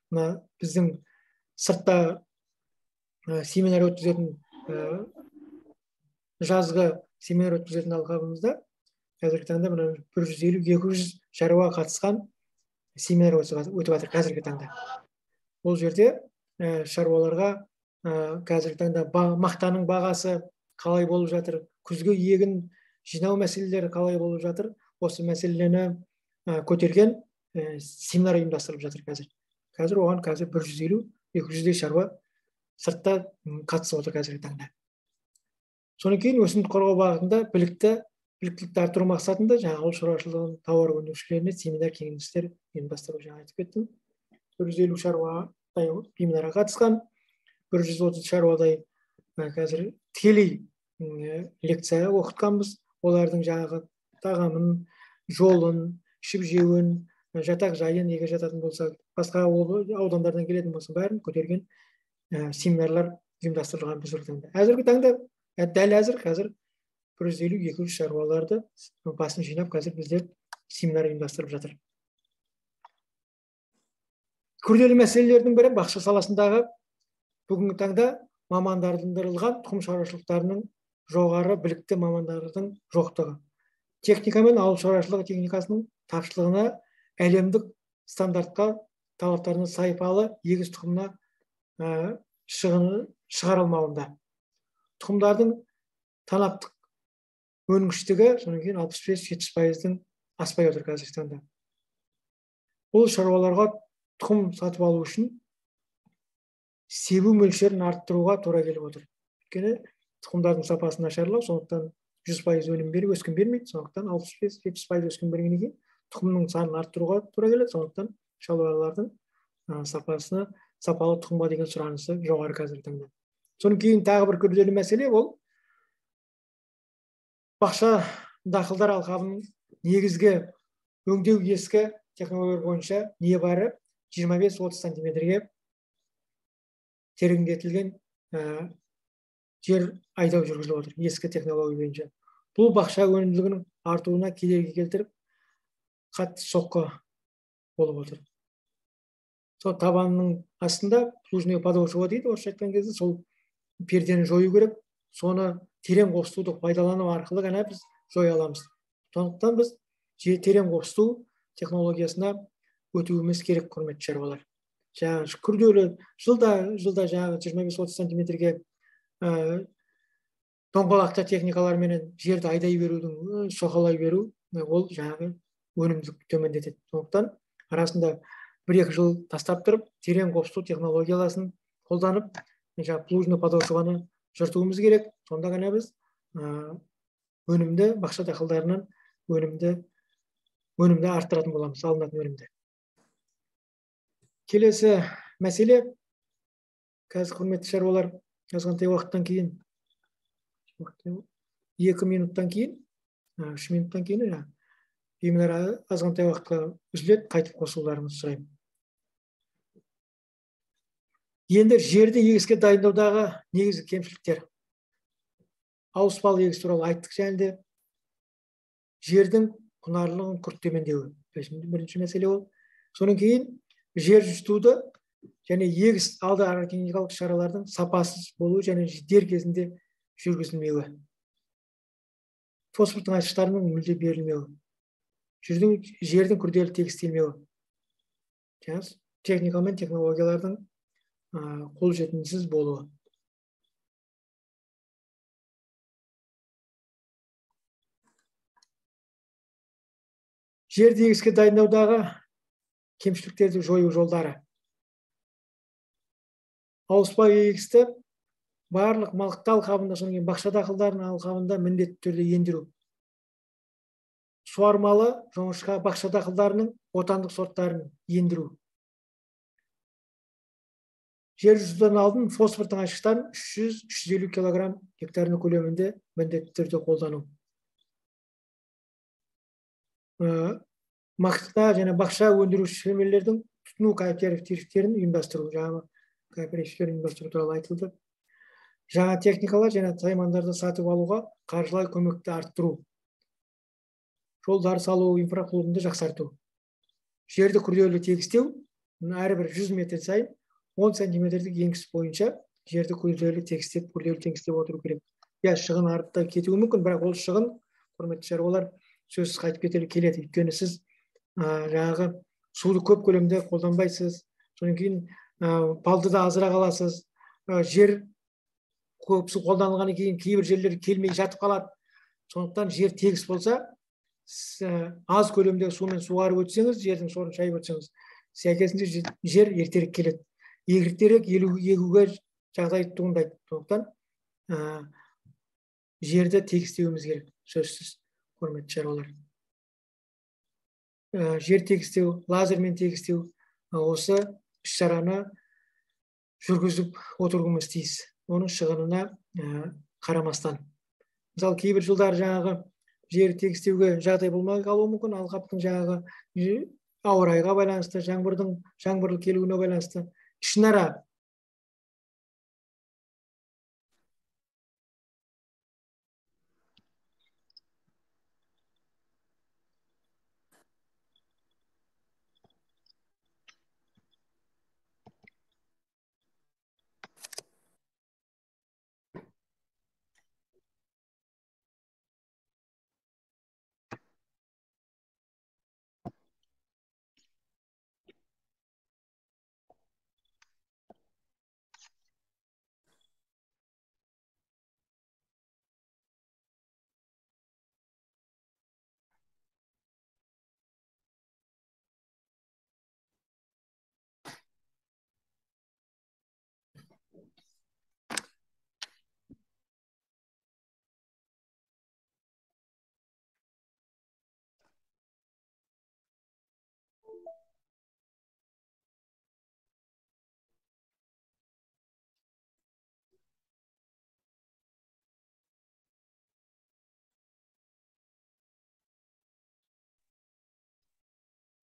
біздің сыртта семинар өткізетін жазғы семинар өткізетін алқабымызда қазіргі таңда 150-200 шаруа қатысқан семинар өтіп жатыр қазіргі таңда. Бұл жерде шаруаларға қазіргі таңда мақтаның бағасы қалай болып жатыр, күзгі егін жинау мәселелері қалай болып жатыр, осы мәселені көтерген семинар ұйымдастырылып жатыр қазір. Қазір оған 150-200 шаруа сыртта қатысып отыр қазіргі таңда. Содан кейін өсімдік қорғау бағытында біліктілікті арттыру мақсатында ауыл шаруашылығы тауар өндірушілеріне семинар кеңестер ұйымдастыру айтып кеттім. 450 шаруадай семинарға қатысқан, 130 шаруадай қазір тікелей лекция оқытқанбыз. Олардың тағамын, жолын, ішіп жеуін, жатақ жайын, егер жататын болса, басқа аудандардан келетін болса, бәрін көтерген семинарлар ұйымдастырылған біздің таңда. Қазіргі таңда қазір 150-200 шаруаларды басын жинап, қазір біздер семинар ұйымдастырып жатыр. Күрделі мәселелердің бірі бақша саласындағы бүгінгі таңда мамандандырылған тұқым шаруашылықтарының жоғары білікті мамандардың жоқтығы. Техника мен ауыл шаруашылығы техникасының тапшылығына, әлемдік стандартқа талаптарына сайпалы егіс тұқымына шығарылмауында. Тұқымдардың танаптық өнгіштігі содан кейін 65-70%-тің аспай отыр қазіргі таңда. Бұл шаруаларға тұқым сатып алу үшін себу мөлшерін арттыруға тура келіп отыр. Өйткені тұқымдардың сапасы нашарлау, сондықтан 100% өнім беріп өскін бермейді, сондықтан 65-70% өскін бергеннен кейін тұқымның санын арттыруға тура келеді, сондықтан шаруалардың сапалы тұқымға деген сұранысы жоғары қазіргі таңда. Содан кейін тағы бір күрделі мәселе ол бақша дақылдар алқабының негізгі өңдеу ескі технологиялар бойынша небары 25-30 сантиметрге тереңдетілген жер айдау жүргізіліп отыр ескі технология бойынша. Бұл бақша өнімділігінің артуына кедергі келтіріп, қатты соққы болып отыр. Сол табанның астында плужное подошва дейді, орысша айтқан кезде, сол пердені жою керек, соны терең қосытуды пайдалану арқылы ғана біз жоя аламыз. Сондықтан біз терең қосыту технологиясына өтуіміз керек, құрметті шаруалар. Күрделі жылда 25-30 сантиметрге доңғалақты техникалармен жерді айдай берудің, соқалай беру, ол өнімділік төмендетеді. Сондықтан арасында 1-2 жыл тастап тұрып, терең қосыту технологияласын қолданып, плужный подошваны жыртуымыз керек. Сонда ғана біз өнімді бақша дақылдарынан өнімді арттыратын боламыз, алынатын өнімді. Келесі мәселе, қазір құрметті шаруалар, азғантай уақыттан кейін, 2 минуттан кейін, 3 минуттан кейін, семинар азғантай уақытқа үзіледі, қайтып қосылуларыңызды сұраймын. Енді жерді егіске дайындаудағы негізгі кемшіліктер. Ауыспалы егіс туралы айттық, және де жердің құнарлылығын күрт төмендеуі. Бірінші мәселе ол. Содан кейін жер жыртуды және егіс алды агротехникалық шаралардың сапасыз болуы және дер кезінде жүргізілмеуі. Фосфордың айшықтарының мүлде берілмеуі. Жердің күрделі тегістелмеуі. Техника мен технологиялардың қолжетімсіз болуы. Жерді егіске дайындаудағы кемшіліктерді жою жолдары. Ауыспалы егісті барлық малықты алқабында, содан кейін бақша дақылдарының алқабында міндетті түрде ендіру. Суармалы жоңышқа бақша дақылдарының отандық сорттарын ендіру. жер жүзуден алдын фосфор тыңайтқыштарын 300-350 килограмм гектарының көлемінде міндетті түрде қолдану. Мақта және бақша өндіруші фермерлердің тұтыну кооперативтерін ұйымдастыру, жаңағы кооперативтерін ұйымдастыру туралы айтылды. Жаңа техникалар және саймандарды сатып алуға қаржылай көмекті арттыру. Жолдар салу, инфрақұрылымды жақсарту. Жерді күрделі тегістеу, әрбір 100 метр сайын 10 сантиметрдік еңіс бойынша жерді күрделі тегістеп отыру керек. Шығын артта кетуі мүмкін, бірақ ол шығын, құрметті шаруалар, сөзсіз қайтып келеді. Өйткені сіз жаңағы суды көп көлемде қолданбайсыз, содан кейін балды да азырақ аласыз. Жер көп су қолданылғаннан кейін кейбір жерлер келмей жатып қалады. Сондықтан жер тегіс болса, аз көлемде сумен суарып өтсеңіз, жердің сорын шайып өтсеңіз, сәйкесінше жер ертерек келеді. Ертерек егуге жағдай туындайды. Сондықтан жерді тегістеуіміз керек, сөзсіз, құрметті шаруалар. Жер тегістеу, лазермен тегістеу, осы іс-шараны жүргізіп отыруымыз тиіс. Оның шығынына қарамастан. Мысалы, кейбір жылдар жаңағы жер тегістеуге жағдай болмай қалуы мүмкін, алқаптың жаңағы ауа райға байланысты, жаңбырлы келуіне байланысты. Ішінара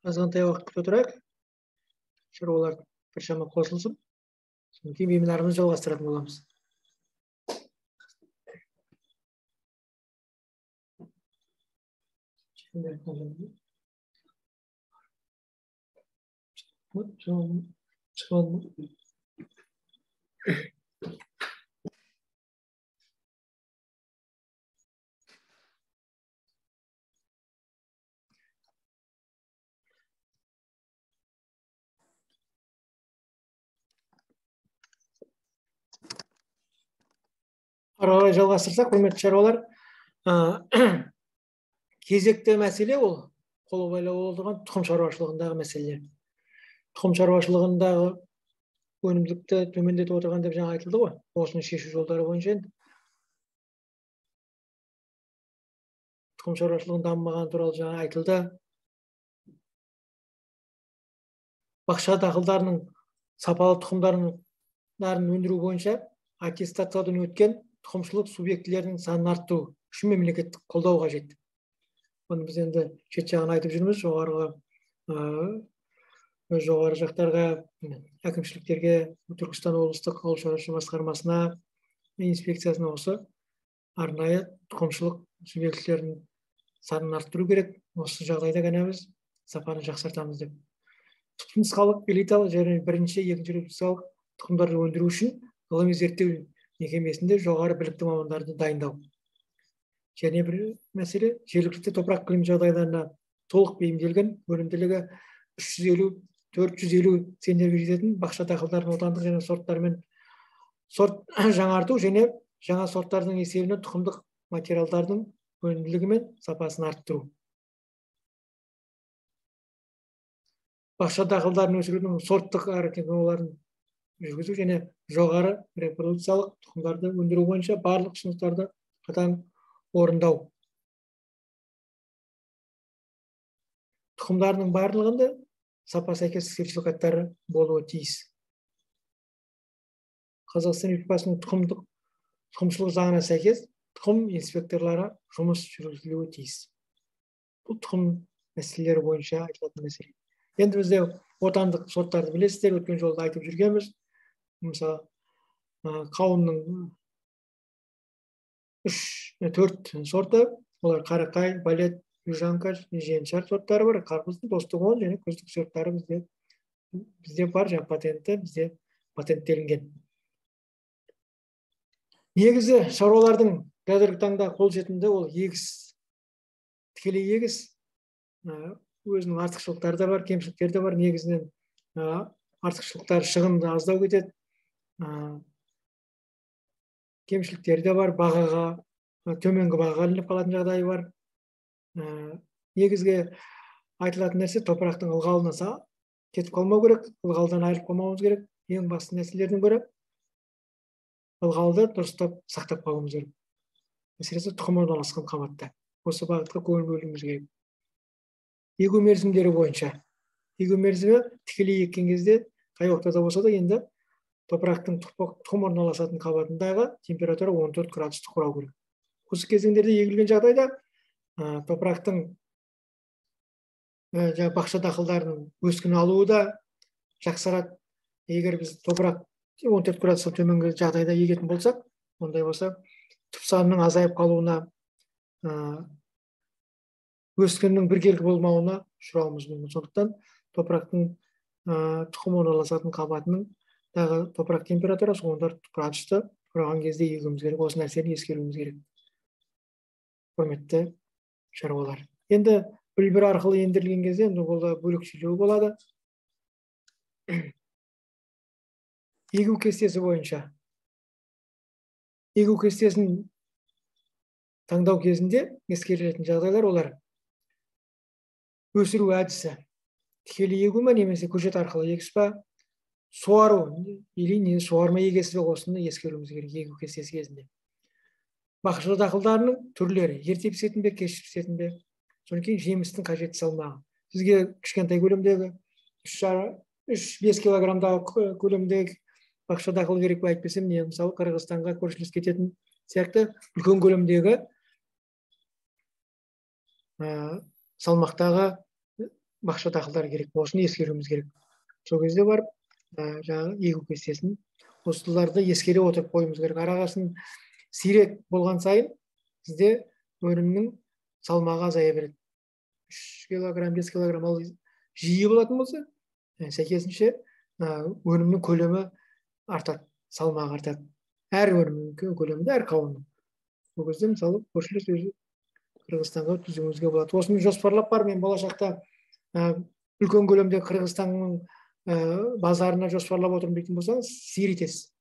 азғантай уақыт күте тұрайық. Шаруалар біршама қосылсын. Содан кейін вебинарымызды жалғастыратын боламыз. Аралай жалғастырсақ, құрметті шаруалар, кезекті мәселе ол қолы байлау отырған тұқым шаруашылығындағы мәселелер. Тұқым шаруашылығындағы өнімділікті төмендетіп отырған деп жаңа айтылды ғой. Осыны шешу жолдары бойынша тұқым шаруашылығын дамымаған туралы жаңа айтылды. Бақша дақылдарының сапалы тұқымдарын өндіру бойынша аттестациядан өткен тұқымшылық субъектілерінің санын арттыру үшін мемлекеттік қолдау қажет. Оны біз енді шет жағын айтып жүрміз, жоғары жақтарға, әкімшіліктерге, Түркістан облыстық ауыл шаруашылығы басқармасына, инспекциясына осы арнайы тұқымшылық субъектілерінің санын арттыру керек. Осы жағдайда ғана біз сапаны жақсартамыз деп. Тұтынысқалық элиталық және бірінші, екінші элиталық тұқымдарды өндіру үшін ғылыми зерттеу мекемесінде жоғары білікті мамандарды дайындау. Және бір мәселе, жергілікті топырақ климат жағдайларына толық бейімделген өнімділігі 350-450 центнерге жететін бақша дақылдарын отандық және сорттармен жаңарту және жаңа сорттардың есебінен тұқымдық материалдардың өнімділігі мен сапасын арттыру. Бақша дақылдарын өсірудің сорттық әрекеттерін жүргізу және жоғары репродукциялық тұқымдарды өндіру бойынша барлық ұсыныстарды қатаң орындау. Тұқымдарының барлығында сапа сәйкес сертификаттары болуы тиіс. Қазақстан Республикасының тұқымшылық заңына сәйкес тұқым инспекторлары жұмыс жүргізілуі тиіс. Бұл тұқым мәселелері бойынша айтылатын мәселе. Енді бізде отандық сорттарды білесіздер, өткен жолда айтып жүргенбіз. Мысалы, қауынның 3-4 сорты, олар қарақай, балет, южанка, жемшар сорттары бар. Қарбыздың достық 10 және күздік сорттары бізде бар, жаңа патенті бізде патенттелінген. Негізі шаруалардың қазіргі таңда қолжетімді ол егіс, тікелей егіс. Өзінің артықшылықтары да бар, кемшіліктері де бар. Негізінен артықшылықтары шығынды аздау кетеді. Кемшіліктері де бар, бағаға, төменгі бағаға ілініп қалатын жағдайы бар. Негізгі айтылатын нәрсе топырақтың ылғалына кетіп қалмау керек, ылғалдан айырылып қалмауымыз керек. Ең басты нәрселердің бірі ылғалды дұрыстап сақтап қалуымыз керек. Мәселесі тұқым орналасқан қабатта. Осы бағытқа көңіл бөлуіміз керек. Егу мерзімдері бойынша. Егу мерзімі тікелей еккен кезде қай уақытта болса да енді топырақтың тұқым орналасатын қабатындағы температура 14 градусты құрау керек. Осы кезеңдерде егілген жағдайда топырақтың бақша дақылдарының өскін алуы да жақсарады. Егер біз топырақ 14 градустан төменгі жағдайда егетін болсақ, ондай болса түп санының азайып қалуына, өскіннің біркелкі болмауына ұшырауымыз мүмкін. Сондықтан топырақтың тұқым орналасатын қабатының топырақ температурасы 14 градусты құраған кезде егуіміз керек. Осы нәрсені ескеруіміз керек. Құрметті шаруалар. Енді үлбір арқылы ендірілген кезде бұл бөлікшелеу болады. Егу кестесі бойынша. Егу кестесін таңдау кезінде ескерілетін жағдайлар олар: өсіру әдісі, тікелей егу ме немесе көшет арқылы егіс па, суару или суарма егесіз бе, осыны ескеруіміз керек егу кестесі кезінде. Бақша дақылдарының түрлері: ерте пісетін бе, кеш пісетін бе, содан кейін жемістің қажетті салмағы. Сізге кішкентай көлемдегі 3-5 килограммдағы көлемдегі бақша дақыл керек пе, айтпесем, не мысалы Қырғызстанға көршілес кететін сияқты үлкен көлемдегі салмақтағы бақша дақылдар керек. Осыны ескеруіміз керек. Сол кезде барып жаңағы егу кестесін осыларды ескере отырып қойымыз керек. Арағасын сирек болған сайын бізде өнімнің салмағы азая береді. 3 килограмм, 5 килограмм, ал жиі болатын болса, сәйкесінше өнімнің көлемі артады, салмағы артады. Әр өнімнің көлемінде, әр қауынның. Бұл кезде мысалы көршілес Қырғызстанға өткізуімізге болады. Осыны жоспарлап бар, мен болашақта үлкен көлемде Қырғызстанның базарына жоспарлап отырмын дейтін болсаңыз, сиретесіз.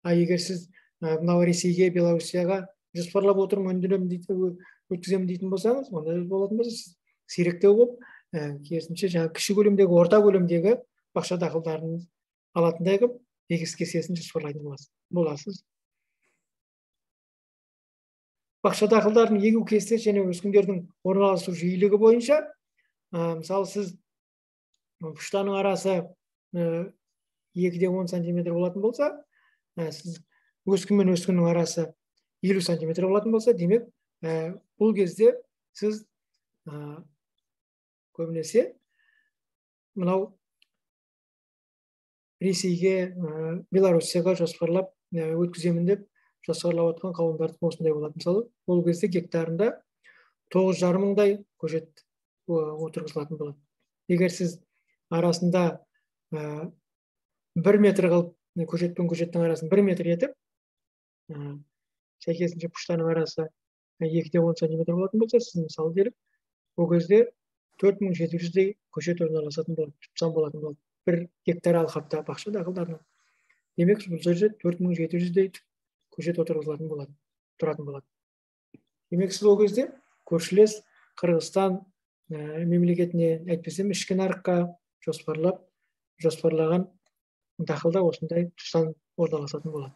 Егер сіз мынау Ресейге, Беларусияға жоспарлап отырмын, өткіземін дейтін болсаңыз, онда болатын болса, сіз сиректеу болып, керісінше жаңағы кіші көлемдегі, орта көлемдегі бақша дақылдарын алатындай қылып, егіс кестесін жоспарлайтын боласыз. Бақша дақылдардың егу кестесі және өскіндердің орналасу жиілігі бойынша, мысалы сіз пұштаның арасы 2-10 сантиметр болатын болса, сіз өскін мен өскіннің арасы 50 сантиметр болатын болса, демек бұл кезде сіз көбінесе мынау Ресейге, Беларусияға жоспарлап өткіземін деп жоспарлап отқан қауындардың осындай болады. Мысалы, бұл кезде гектарында 9,5 мыңдай көшет отырғызылатын болады. Егер сіз арасында 1 метр қылып, көшет пен көшеттің арасын 1 метр етіп, сәйкесінше пұштаның арасы 2-10 сантиметр болатын болса, сіз мысалы делік, бұл кезде 4700-дей көшет орналасатын болады, тұтсан болатын болады. 1 гектар алқапта бақша дақылдарынан. Демек, бұл жерде 4700-дей көшет отырғызылатын болады, тұратын болады. Демек, сіз ол кезде көршілес Қырғызстан мемлекетіне, әйтпесем ішкі нарыққа жоспарлаған дақылда осындай тұстан орналасатын болады.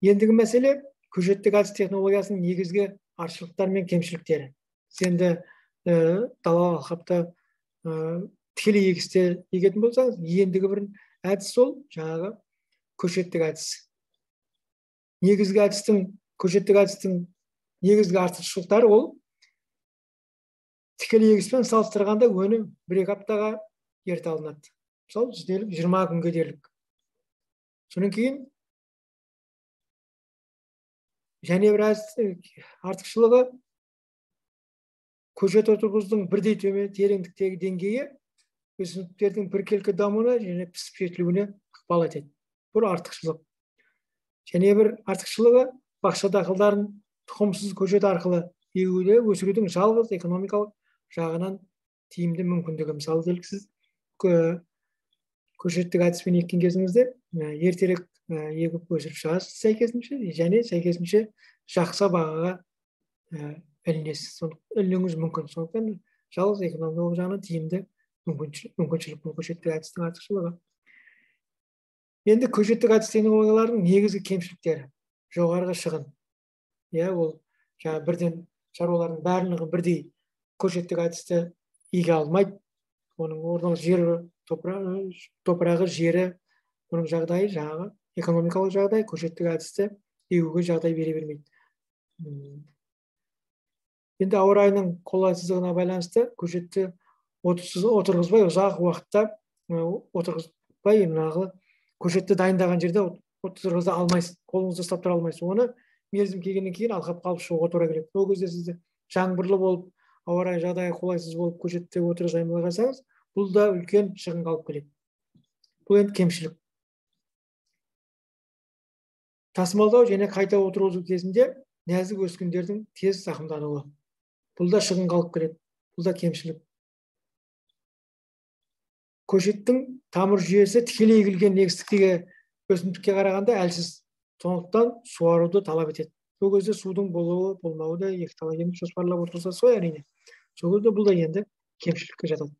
Ендігі мәселе көшеттік әдіс технологиясының негізгі артықшылықтары мен кемшіліктері. Енді далалық алқапта тікелей егісте егетін болсаңыз, ендігі бір әдіс сол жаңағы көшеттік әдіс. Көшеттік әдістің негізгі артықшылықтары ол тікелей егіспен салыстырғанда өнім 1-2 аптаға ерте алынады. Мысалы, жүзделік 20 күнге дерлік. Содан кейін және бір артықшылығы көшет отырғыздың бірдей төмен тереңдіктегі деңгейі өсімдіктердің біркелкі дамуына және пісіп жетілуіне ықпал етеді. Бұл артықшылық. Және бір артықшылығы бақша дақылдарын тұқымсыз көшет арқылы егуде өсірудің жалғыз экономикалық жағынан тиімді мүмкіндігі. Мысалы, сіз көшеттік әдіспен еккен кезіңізде ертерек егіп өсіріп шығасыз сәйкесінше, және сәйкесінше жақсы бағаға ілінесіз. Ілінуіңіз мүмкін. Сондықтан жалғыз экономикалық жағынан тиімді мүмкіншілік бұл көшеттік әдістің артықшылығы. Енді көшеттік әдістемелердің негізгі кемшіліктері: жоғарғы шығын. Ол бірден шаруалардың барлығы бірдей көшеттік әдісті еге алмайды. Оның орнында жері, топырағы, жері, оның жағдайы, жаңағы экономикалық жағдай көшеттік әдісті егуге жағдай бере бермейді. Енді ауа райының қолайсыздығына байланысты көшетті отырғызбай, ұзақ уақытта отырғызбай, көшетті дайындаған жерде отырғыза алмайсыз, қолыңызды ұстап тұра алмайсыз. Оны мерзім келгеннен кейін алқапқа алып шығуға тура келеді. Ол кезде сізді жаңбырлы болып, ауа райы жағдайы қолайсыз болып көшетте отырғыза алмай қалсаңыз, бұл да үлкен шығынға алып келеді. Бұл енді кемшілік. Тасымалдау және қайта отырғызу кезінде нәзік өскіндердің тез зақымдануы. Бұл да шығынға алып келеді. Бұл да кемшілік. Көшеттің тамыр жүйесі тікелей егілген егістіктегі өсімдікке қарағанда әлсіз. Сондықтан суаруды талап етеді. Бұл кезде судың болуы, болмауы да екіталай. Енді жоспарлап отырса сол әрине. Сол кезде бұл да енді кемшілікке жатады.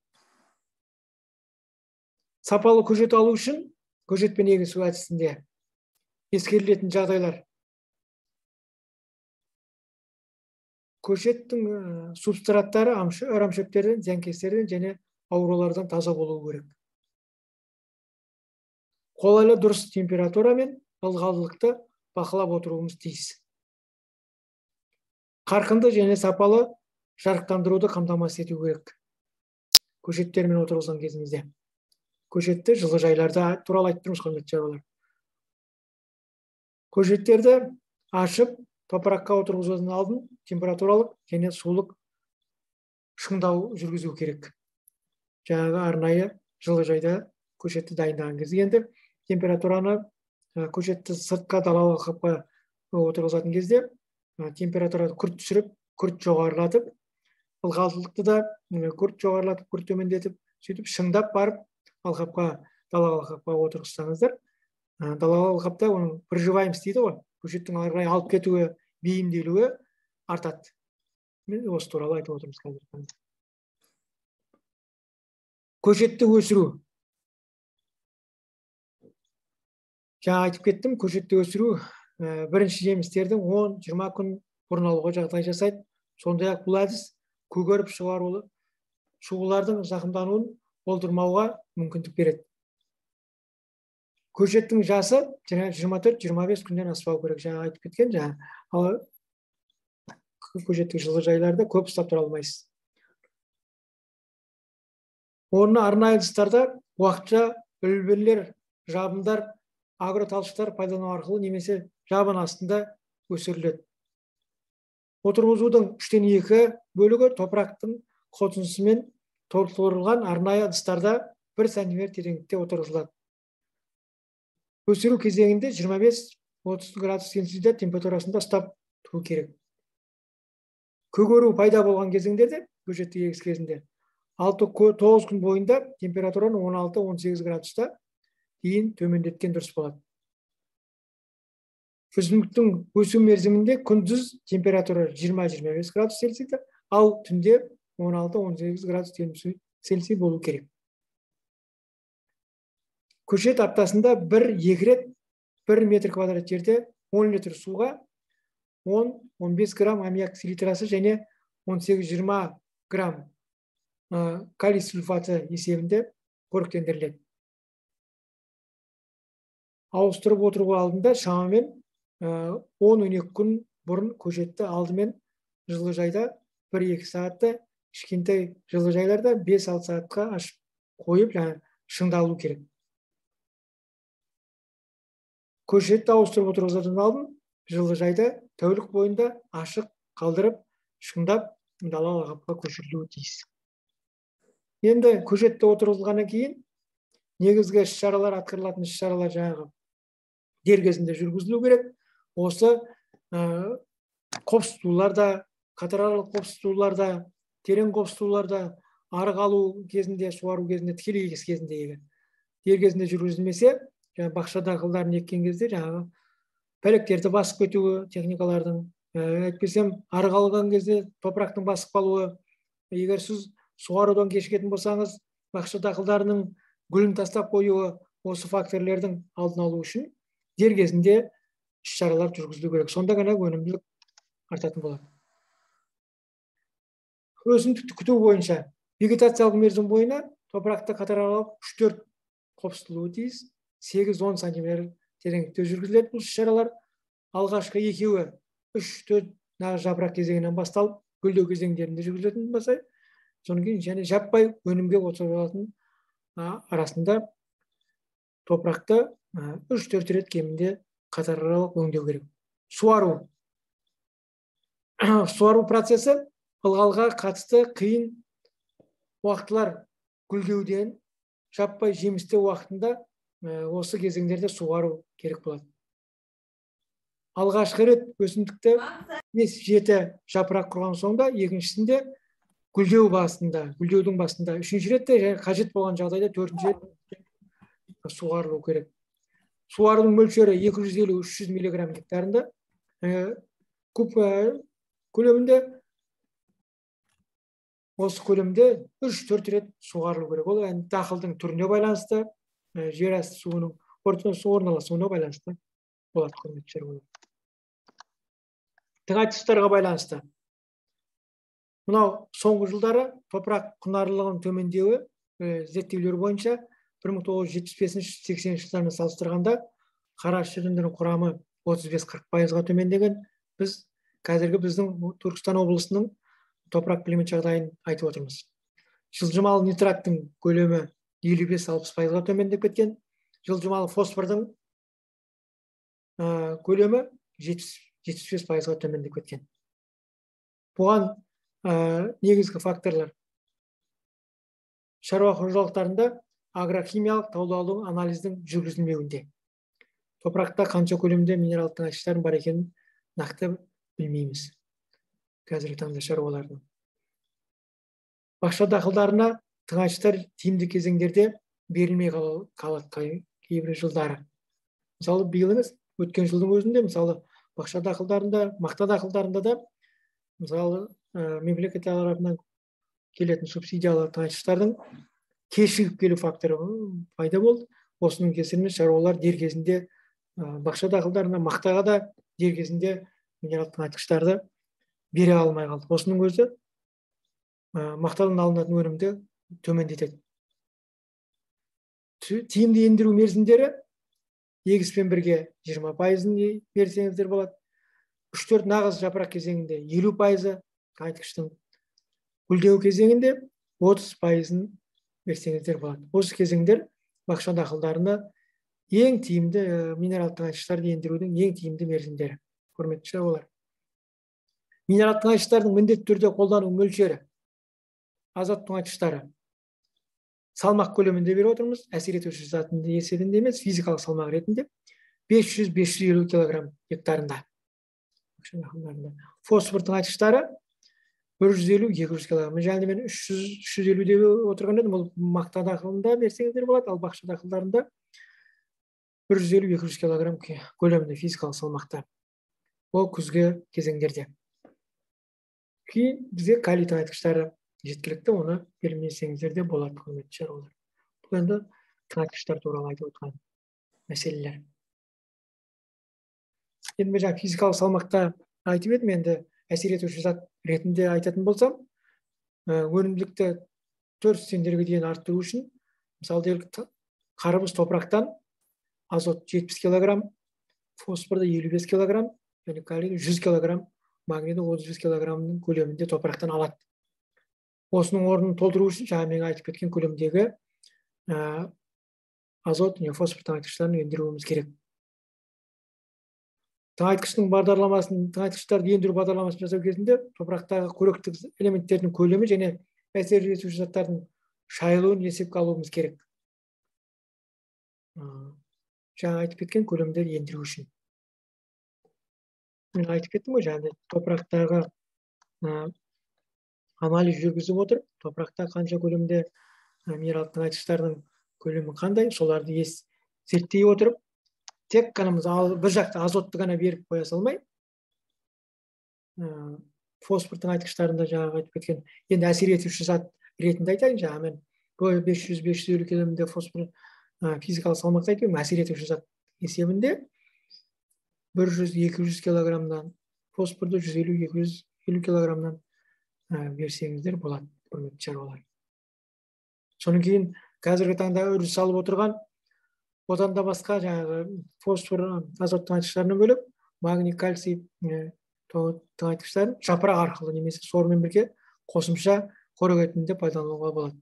Сапалы көшет алу үшін көшетпен егісу әдісінде ескерілетін жағдайлар: көшеттің субстраттары арамшөптерден, зиянкестерден және аурулардан таза болуы керек. Қолайлы дұрыс температура мен ылғалдылықты бақылап отыруымыз тиіс. Қарқынды және сапалы жарықтандыруды қамтамасыз ету керек. Көшеттермен отырғызған кезімізде. Көшетті жылыжайларда туралы айтып тұрмыз, құрметті шаруалар. Көшеттерді ашып, топыраққа отырғызудың алдын температуралық және сулық шыңдау жүргізу керек. Жаңағы арнайы жылыжайда көшетті дайындаған кезде енді температураны көшетті сыртқа далалы алқапқа отырғызатын кезде температураны күрт түсіріп, күрт жоғарылатып, ылғалдылықты да күрт жоғарылатып, күрт төмендетіп, сөйтіп шыңдап барып алқапқа, далалы алқапқа отырғызсаңыздар, далалы алқапта оның приживаемость дейді ғой, көшеттің ары қарай алып кетуі, бейімделуі артады. Мен осы туралы айтып отырмыз қазір. Көшетті өсіру. Жаңа айтып кеттім, көшетті өсіру бірінші жемістердің 10-20 күн бұрын алуға жағдай жасайды. Сондай-ақ бұл әдіс көгеріп шығулардың зақымдануын болдырмауға мүмкіндік береді. Көшеттің жасы 24-25 күнден аспау керек. Жаңа айтып кеткен, көшеттік жылыжайларда көп ұстап тұра алмайсыз. Оны арнайы ыдыстарда уақытша үлбірлер, жабындар, агроталшықтар пайдалану арқылы немесе жабын астында өсіріледі. Отырғызудың 3/2 бөлігі топырақтың қосындысымен толтырылған арнайы ыдыстарда 1 см тереңдікте отырғызылады. Өсіру кезеңінде 25-30 градус Цельсийда температурасында ұстап тұру керек. Көгеру пайда болған кезеңдерде, көшетті егіс кезінде 6-9 күн бойында температураны 16-18 градуста дейін төмендеткен дұрыс болады. Өсімдіктің өсу мерзімінде күндіз температура 20-25 градус Цельсийда, ал түнде 16-18 градус Цельсий болу керек. Көшет аптасында 1-2 рет 1 метр квадрат жерде 10 литр суға 10-15 грамм аммиак селитрасы және 18-20 грамм калий сульфаты есебінде қоректендіріледі. Ауыстырып отыру алдында шамамен 10-12 күн бұрын көшетті алдымен жылыжайда 1-2 саатта, кішкентай жылыжайларда 5-6 саатқа ашып қойып, шыңдалу керек. Көшетті ауыстырып отырғызудан алдын жылыжайда тәулік бойында ашық қалдырып, шыңдап, далалы алқапқа көшірілуі тиіс. Енді көшетті отырғызылғаннан кейін негізгі іс-шаралар, атқарылатын іс-шаралар жаңағы дер кезінде жүргізілу керек. Осы қопсытуларда, қатаралық қопсытуларда, терең қопсытуларда, арық алу кезінде, суару кезінде, тікелей егіс кезінде дер кезінде жүргізілмесе, бақша дақылдарын еккен кезде жаңағы пәлектерді басып кетуі, техникалардың, әйтпесем арық алған кезде топырақтың басып қалуы, егер сіз суарудан кешігетін болсаңыз, бақша дақылдарының гүлін тастап қоюы, осы факторлердің алдын алу үшін дер кезінде іс-шаралар жүргізілу керек. Сонда ғана өнімділік артатын болады. Өсімдікті күту бойынша вегетациялық мерзім бойына топырақты қатаралап 3-4 қопсытылуы тиіс, 8-10 см тереңдікте жүргізіледі бұл іс-шаралар. Алғашқы екеуі 3-4 жапырақ кезеңінен басталып, гүлдеу кезеңдерінде жүргізілетін болса, содан кейін және жаппай өнімге отыратын арасында топырақты 3-4 рет кемінде қатаралық өңдеу керек. Суару. Суару процесі ылғалға қатысты қиын уақытлар гүлдеуден жаппай жемісті уақытында осы кезеңдерде суару керек болады. Алғашқы рет өсімдікті 5-7 жапырақ құрған соңда, екіншісінде гүлдеудің басында, үшінші ретте қажет болған жағдайда 4-ші рет суарылу керек. Суарудың мөлшері 250-300 мг гектарында, куб көлемінде, осы көлемде 3-4 рет суарылу керек. Ол дақылдың түріне байланысты, жер асты суының орналасуына байланысты болады, құрметті. Тыңайтқыштарға байланысты. Мынау соңғы жылдары топырақ құнарлылығының төмендеуі зерттеулер бойынша 1975-80 жылдармен салыстырғанда қара шіріндінің құрамы 35-40%-ға төмендеген. Біз қазіргі біздің Түркістан облысының топырақ климат жағдайын айтып отырмыз. Жылжымалы нитраттың көлемі 55-60%-ға төмендеп кеткен. Жылжымалы фосфордың көлемі 75%-ға төмендеп кеткен. Бұған негізгі факторлар шаруа қожалықтарында агрохимиялық талдау анализдің жүргізілмеуінде. Топырақта қанша көлемде минералды тыңайтқыштардың бар екенін нақты білмейміз қазіргі таңда шаруалардың. Бақша дақылдарына тыңайтқыштар тиімді кезеңдерде берілмей қалады кейбір жылдары. Мысалы, биыл емес, өткен жылдың өзінде, мысалы, бақша дақылдарында, мақта дақылдарында да, мысалы, мемлекет тарапынан келетін субсидиялы тыңайтқыштардың кешігіп келу факторы пайда болды. Осының кесірінен шаруалар дер кезінде бақша дақылдарына, мақтаға да дер кезінде минералды тыңайтқыштарды бере алмай қалды. Осының өзі мақтадан алынатын өнімді төмендетеді. Тиімді ендіру мерзімдері егіспен бірге 20%-ын берсеңіздер болады. 3-4 нағыз жапырақ кезеңінде 50% тыңайтқыштың, гүлдеу кезеңінде 30%-ын берсеңіздер болады. Осы кезеңдер бақша дақылдарына ең тиімді минералды тыңайтқыштарды ендірудің ең тиімді мерзімдері. Құрметті шаруалар. Минералды тыңайтқыштардың міндетті түрде қолдану мөлшері, азот тыңайтқыштары салмақ көлемінде беріп отырмыз, әсер етуші затында есебінде емес, физикалық салмақ ретінде 500-550 кг гектарында. Фосфор тыңайтқыштары 150-200 кг. Және мен 350 деп отырған едім, ол мақта дақылында берсеңіздер болады, ал бақша дақылдарында 150-200 кг көлемінде физикалық салмақта. Ол күзгі кезеңдерде. Кейін бізде калий тыңайтқыштары жеткілікті, оны бермесеңіздер де болады, құрметті шаруалар. Бұл енді тыңайтқыштар туралы айтып отырған мәселелер. Енді жаңа физикалық салмақта айтып едім, енді әсер етуші зат ретінде айтатын болсам, өнімділікті 400 центнерге дейін арттыру үшін, мысалы делік қарбыз топырақтан азот 70 килограмм, фосфорды 55 килограмм, және калий 100 килограмм, магнийді 35 килограммның көлемінде топырақтан алады. Осының орнын толтыру үшін жаңа мен айтып кеткен көлемдегі азот және фосфор тыңайтқыштарын ендіруіміз керек. Тыңайтқыштарды ендіру бағдарламасын жасау кезінде топырақтағы қоректік элементтердің көлемі және әсер етуші заттардың шайылуын есепке алуымыз керек. Жаңа айтып кеткен көлемдер ендіру үшін. Мен айтып кеттім ғой, жаңа топырақтағы анализ жүргізіп отыр. Топырақта қанша көлемде минералдық тыңайтқыштардың көлемі қандай, соларды зерттей отырып, тек қана бір жақты азотты ғана беріп қоя салмай, фосфор тыңайтқыштарында жаңағы айтып кеткен, енді әсер етуші зат ретінде айтайын, жаңа мен 500-550 көлемінде фосфор физикалық салмақты айтып, әсер етуші зат есебінде 100-200 килограммдан, фосфорды 150-250 килограммдан берсеңіздер болады, құрметті шаруалар. Соның кейін қазіргі таңда үрдіс салып отырған, одан да басқа жаңағы фосфор азот тыңайтқыштарынан бөлек, магний, кальций тыңайтқыштарын жапырақ арқылы немесе сормен бірге қосымша қорек ретінде пайдалануға болады.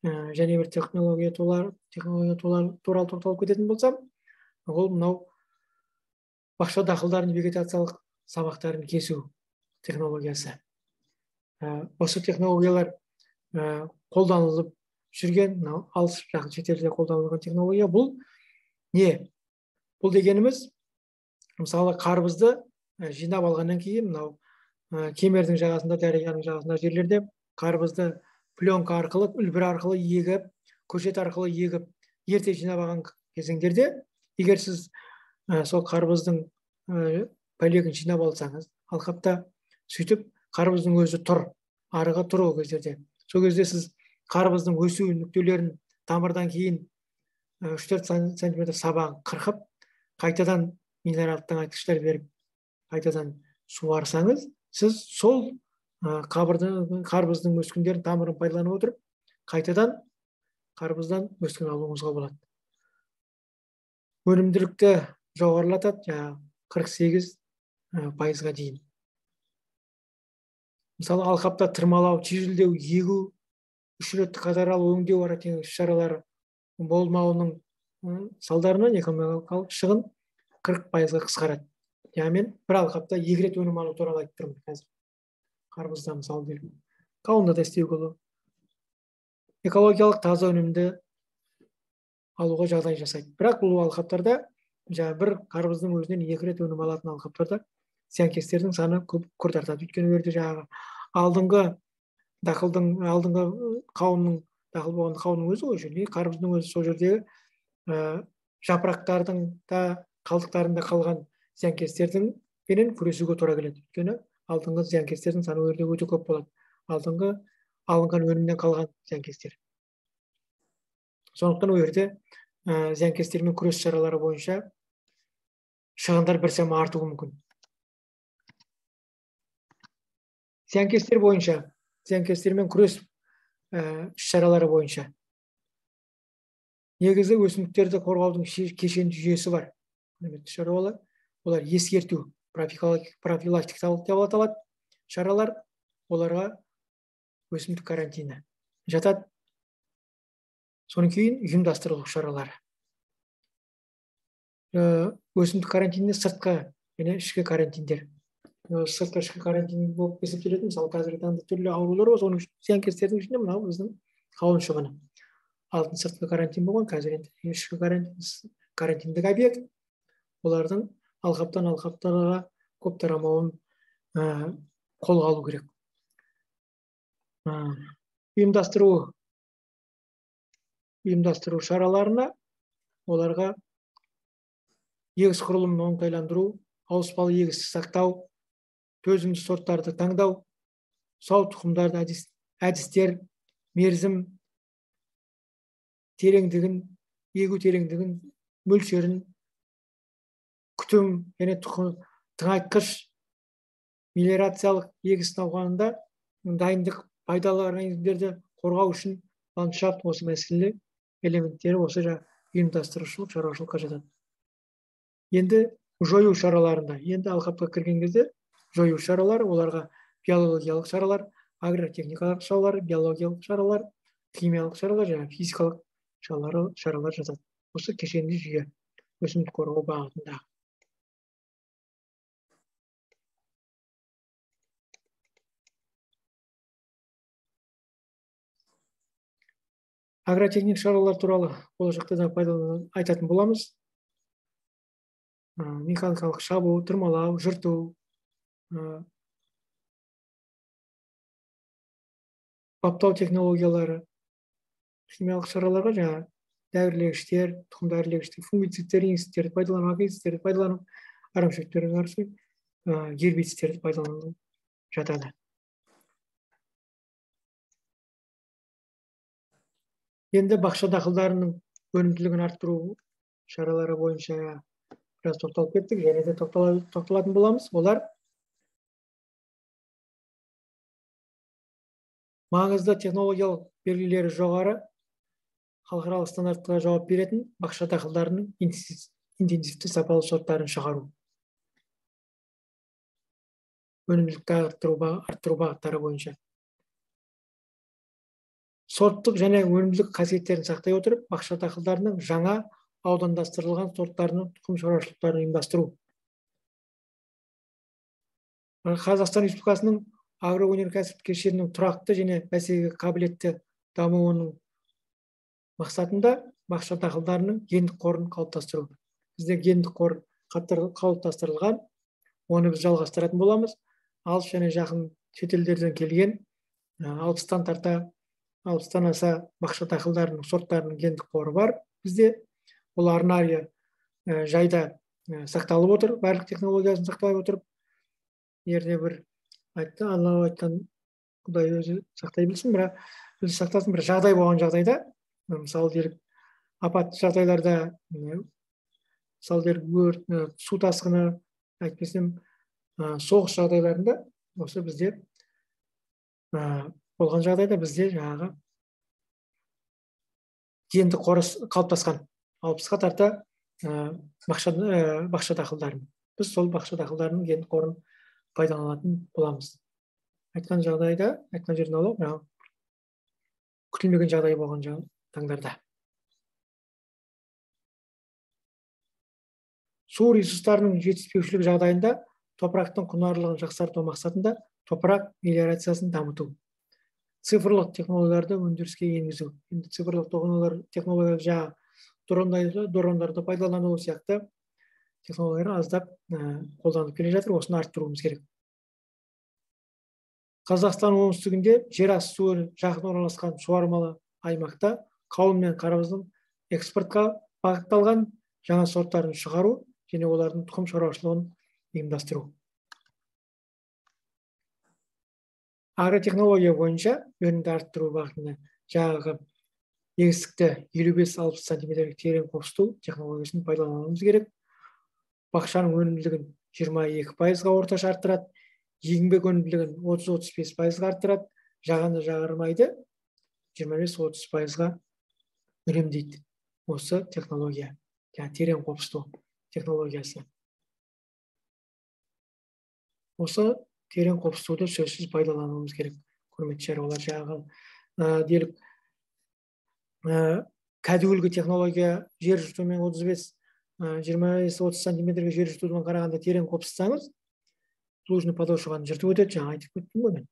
Және бір технология туралы тоқталып кететін болсам, ол мынау бақша дақылдарын вегетациялық сабақтарын кесу технологиясы. Осы технологиялар қолданылып жүрген, алыс жақын шетелде қолданылған технология. Бұл не? Бұл дегеніміз, мысалы қарбызды жинап алғаннан кейін, мынау кемердің жағасында, дарияның жағасында жерлерде қарбызды пленка арқылы, үлбір арқылы егіп, көшет арқылы егіп, ерте жинап алған кезеңдерде, егер сіз сол қарбыздың пәлегін жинап алсаңыз, алқапта сөйтіп қарбыздың өзі тұр, арығы тұр ол кездерде. Сол кезде сіз қарбыздың өсу нүктелерін тамырдан кейін 3-4 сантиметр сабағын қырқып, қайтадан минералдық тыңайтқыштар беріп, қайтадан суарсаңыз, сіз сол қарбыздың өскіндерін тамырын пайдаланып отырып, қайтадан қарбыздан өскін алуыңызға болады. Өнімділікті жоғарылатады, 48% дейін. Мысалы, алқапта тырмалау, түйірілдеу, егу, 3 рет қатаралы өңдеу аракеңіз шаралары болмауының салдарынан экономикалық шығын 40%-ға қысқарады. Мен бір алқапта 2 рет өнім алу туралы айтып тұрмын қазір. Қарбызда мысалы делік. Қауында да істеуге болады. Экологиялық таза өнімді алуға жағдай жасайды. Бірақ бұл алқаптарда, бір қарбыздың өзінен 2 рет өнім алатын алқаптарда зиянкестердің саны күрт артады. Өйткені өрді алдыңғы дақылдың, алдыңғы қауынның, дақыл болған қауынның өзі ғой жүрді. Қарбыздың өзі сол жердегі жапырақтардың да, қалдықтарында қалған зиянкестердің пенен күресуге тура келеді. Өйткені алдыңғы зиянкестердің саны өрде өте көп болады. Алдыңғы алынған өнімнен қалған зиянкестер. Сондықтан өрде зиянкестермен күрес шаралары бойынша шығындар біршама артуы мүмкін. Зиянкестер бойынша, зиянкестермен күрес шаралары бойынша негізі өсімдіктерді қорғаудың кешенді жүйесі бар. Шаралар, олар ескерту, профилактикалық деп аталады шаралар, оларға өсімдік карантині жатады. Соның кейін ұйымдастырылу шаралары. Өсімдік карантиніне сыртқы және ішкі карантиндер. Сыртқы ішкі карантин болып есептелетін, мысалы қазіргі таңда түрлі аурулар бар, соның зиянкестердің ішінде мынау біздің қауын шыбыны. Алтын сыртқы карантин болған, қазір енді ішкі карантиндік объект. Олардың алқаптан алқаптарға көп тарамауын қолға алу керек. Ұйымдастыру шараларына оларға егіс құрылымын оңтайландыру, ауыспалы егісті сақтау, төзімді сорттарды таңдау, сау тұқымдарды әдістер, мерзім, тереңдігін, егу тереңдігін, мөлшерін, күтім және тыңайтқыш мелиорациялық егіс науқанында дайындық пайдалы организмдерді қорғау үшін ландшафт осы мәселе элементтері осы ұйымдастырушылық шаруашылыққа жатады. Енді жою шараларында, енді алқапқа кірген кезде жою шаралары, оларға биологиялық шаралар, агротехникалық шаралар, биологиялық шаралар, химиялық шаралар және физикалық шаралар жатады. Осы кешенді жүйе өсімдік қорғау бағытында. Агротехник шаралар туралы болашақта да айтатын боламыз. Механикалық шабу, тырмалау, жырту, баптау технологиялары, химиялық шараларға жаңа дәрілегіштер, тұқым дәрілегіштер, фунгицидтер, инсектерді пайдалану, акицидтерді пайдалану, арамшөптерге қарсы гербицидтерді пайдалану жатады. Енді бақша дақылдарының өнімділігін арттыру шаралары бойынша біраз тоқталып кеттік, және де тоқталатын боламыз. Олар маңызды технологиялық белгілері жоғары, халықаралық стандартқа жауап беретін бақша дақылдарының интенсивті сапалы сорттарын шығару. Өнімділікті арттыру бағыттары бойынша. Сорттық және өнімділік қасиеттерін сақтай отырып, бақша дақылдарының жаңа аудандастырылған сорттарының тұқым шаруашылықтарын ұйымдастыру. Қазақстан Республикасының агроөнеркәсіп кешенінің тұрақты және бәсекеге қабілетті дамуының мақсатында бақша дақылдарының гендік қорын қалыптастыру. Бізде гендік қор қалыптастырылған, оны біз жалғастыратын боламыз. Алыс және жақын шетелдерден келген 60-тан аса бақша дақылдарының сорттарының гендік қоры бар бізде. Ол арнайы жайда сақталып отыр, барлық технологиясын сақтай отырып. Ерде бір айтты, Алла айтқан Құдай өзі сақтай білсін, бірақ өзі сақтасын. Бір жағдай болған жағдайда, мысалы делік апатты жағдайларда, мысалы делік өрт, су тасқыны, әйтпесем соғыс жағдайларында, осы бізде болған жағдайда бізде жаңағы гендік қоры қалыптасқан 60-қа тарта бақша дақылдарын. Біз сол бақша дақылдарының гендік қорын пайдаланатын боламыз. Айтқан жағдайда, айтқан жерін алу, күтілмеген жағдай болған таңдарда. Су ресурстарының жетіспеушілік жағдайында топырақтың құнарлылығын жақсарту мақсатында топырақ мелиорациясын дамыту. Цифрлық технологияларды өндіріске енгізу. Енді цифрлық технологиялар жаңа дрондарды пайдалану сияқты технологиялар аздап қолданылып келе жатыр, осыны арттыруымыз керек. Қазақстан оңтүстігінде жер асты суы жақын орналасқан суармалы аймақта қауын мен қарабыздың экспортқа бағытталған жаңа сорттарын шығару және олардың тұқым шаруашылығын ұйымдастыру. Агротехнология бойынша өнімді арттыру бағытында жаңағы егістікті 55-60 сантиметрлік терең қопсыту технологиясын пайдалануымыз керек. Бақшаның өнімділігін 22%-ға орташа арттырады, егінбек өнімділігін 30-35%-ға арттырады, жағанды жағармайды 25-30%-ға үнемдейді. Осы технология, терең қопсыту технологиясы. Осы терең қопсытуды сөзсіз пайдалануымыз керек. Құрметті шаруалар, жаңағы делік кәдуілгі технология жер жыртумен 25-30 сантиметрге жер жыртудан қарағанда терең қопсытсаңыз, лужный подошваны жыртып өтеді, жаңа айтып кеттім ғой мен.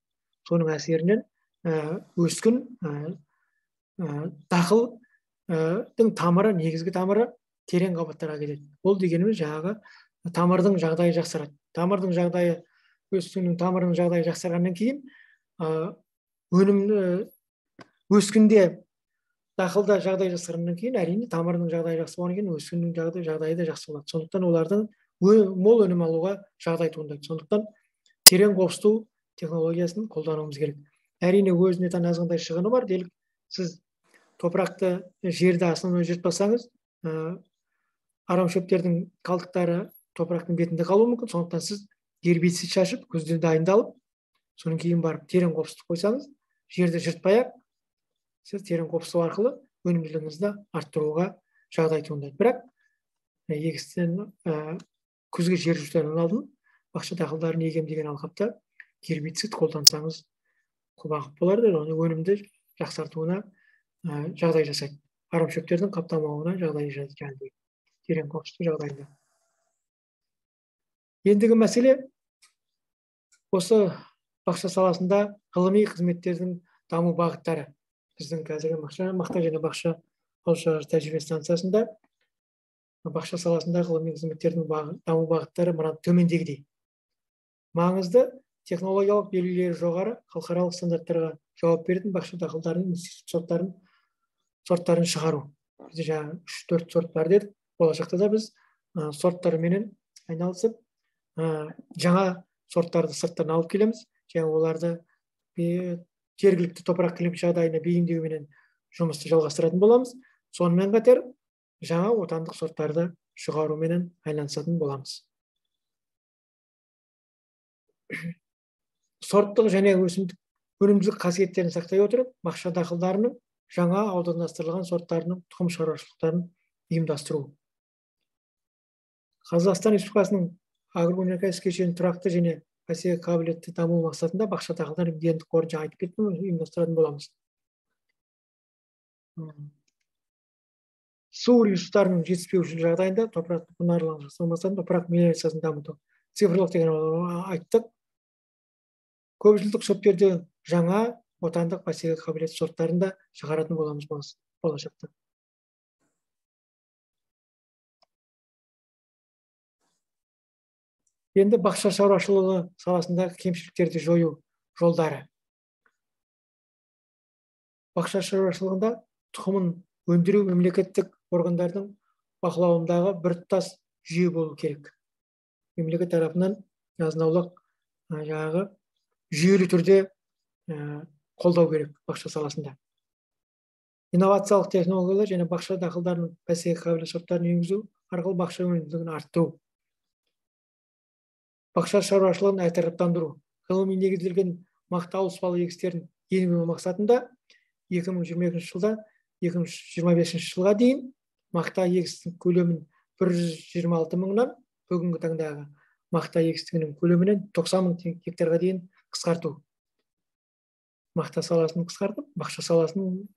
Соның әсерінен өскін дақылдың тамыры, негізгі тамыры терең қабаттарға кетеді. Ол дегеніміз жаңағы тамырдың жағдайы жақсарады. Тамырдың жағдайы, өскіннің тамырының жағдайы жақсарғаннан кейін өскінде дақылда жағдай жақсарғаннан кейін әрине тамырының жағдайы жақсы болғаннан кейін өскіннің жағдайы да жақсы болады. Сондықтан олардың мол өнім алуға жағдай туындайды. Сондықтан терең қопсыту технологиясын қолдануымыз керек. Әрине өзіне тән азғантай шығыны бар. Делік сіз топырақты жерді астынан жыртпасаңыз, арамшөптердің қалдықтары топырақтың бетінде қалуы мүмкін. Сондықтан сіз гербицид шашып, күзде дайындалып, содан кейін барып терең қопсытып қойсаңыз, жерді жыртпай-ақ, сіз терең қопсыту арқылы өнімділігіңізді арттыруға жағдай туындайды. Бірақ егістен күзгі жер жыртудан алдын бақша дақылдарын егем деген алқапта гербицид қолдансаңыз құбағып болады, оны өнімді жақсартуына жағдай жасайды. Арамшөптердің қаптамауына жағдай жасайды. Терең қопсыту жағдайында. Ендігі мәселе осы бақша саласында ғылыми қызметтердің даму бағыттары. Біздің қазіргі мақта және бақша ауылшаруашылық тәжірибе станциясында бақша саласында ғылыми қызметтердің даму бағыттары мына төмендегідей. Маңызды технологиялық белгілері жоғары халықаралық стандарттарға жауап беретін бақша дақылдарының сорттарын шығару. Бізде жаңа 3-4 сорт бар дедік. Болашақта да біз сорттарменен айналысып, жаңа сорттарды сырттан алып келеміз. Және оларды жергілікті топырақ климат жағдайына бейімдеуменен жұмысты жалғастыратын боламыз. Сонымен қатар жаңа отандық сорттарды шығаруменен айналысатын боламыз. Сорттық және өнімділік қасиеттерін сақтай отырып, бақша дақылдарының жаңа аудандастырылған сорттарының тұқым шаруашылықтарын ұйымдастыру. Қазақстан Республикасының агроөнеркәсіп кешенін тұрақты және бәсекеге қабілетті даму мақсатында бақша дақылдарын гендік қорын жаңа айтып кеттім, ұйымдастыратын боламыз. Су ресурстарының жетіспеушілігі жағдайында топырақты құнарлылығын жасау мақсатында топырақ мелиорациясын дамыту. Цифрлық деген айттық. Көпжылдық шөптерді жаңа отандық бәсекеге қабілетті сорттарында шығаратын боламыз болашақта. Енді бақша шаруашылығы саласындағы кемшіліктерді жою жолдары. Бақша шаруашылығында тұқымын өндіру мемлекеттік органдардың бақылауындағы біртұтас жүйе болу керек. Мемлекет тарапынан азын-аулақ жаңағы жүйелі түрде қолдау керек бақша саласында. Инновациялық технологиялар және бақша дақылдарының бәсекеге қабілетті сорттарын енгізу арқылы бақша өнімділігін арттыру. Бақша шаруашылығын әртараптандыру. Ғылыми негізделген мақта ауыспалы егістерін енгізу мақсатында 2022 жылдан 2025 жылға дейін мақта егістігінің көлемін 126 мыңнан бүгінгі таңдағы мақта егістігінің көлемінен 90 мың гектарға дейін қысқарту. Мақта саласын қысқартып, бақша саласын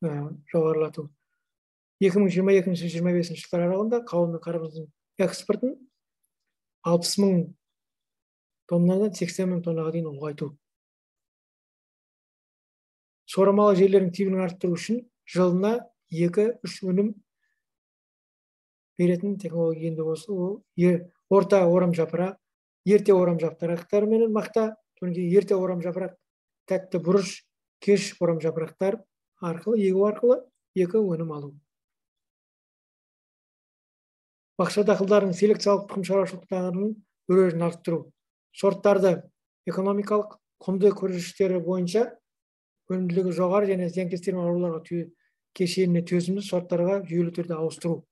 жоғарылату. 2022-2025 жылдар аралығында қауын мен қарбыздың экспортын 60 мың тоннадан 80 мың тоннаға дейін ұлғайту. Суармалы жерлердің тиімділігін арттыру үшін жылына 2-3 өнім беретін технология енді осы орта орам жапырақ, ерте орам жапырақтар менен мақта, ерте орам жапырақ, тәтті бұрыш, кеш орам жапырақтар арқылы егу арқылы 2 өнім алу. Бақша дақылдарының селекциялық тұқым шаруашылықтарының өрежін арттыру. Сорттарды экономикалық құнды көрсеткіштері бойынша өнімділігі жоғары және зиянкестер мен ауруларға кешеніне төзімді сорттарға жүйелі түрде ауыстыру.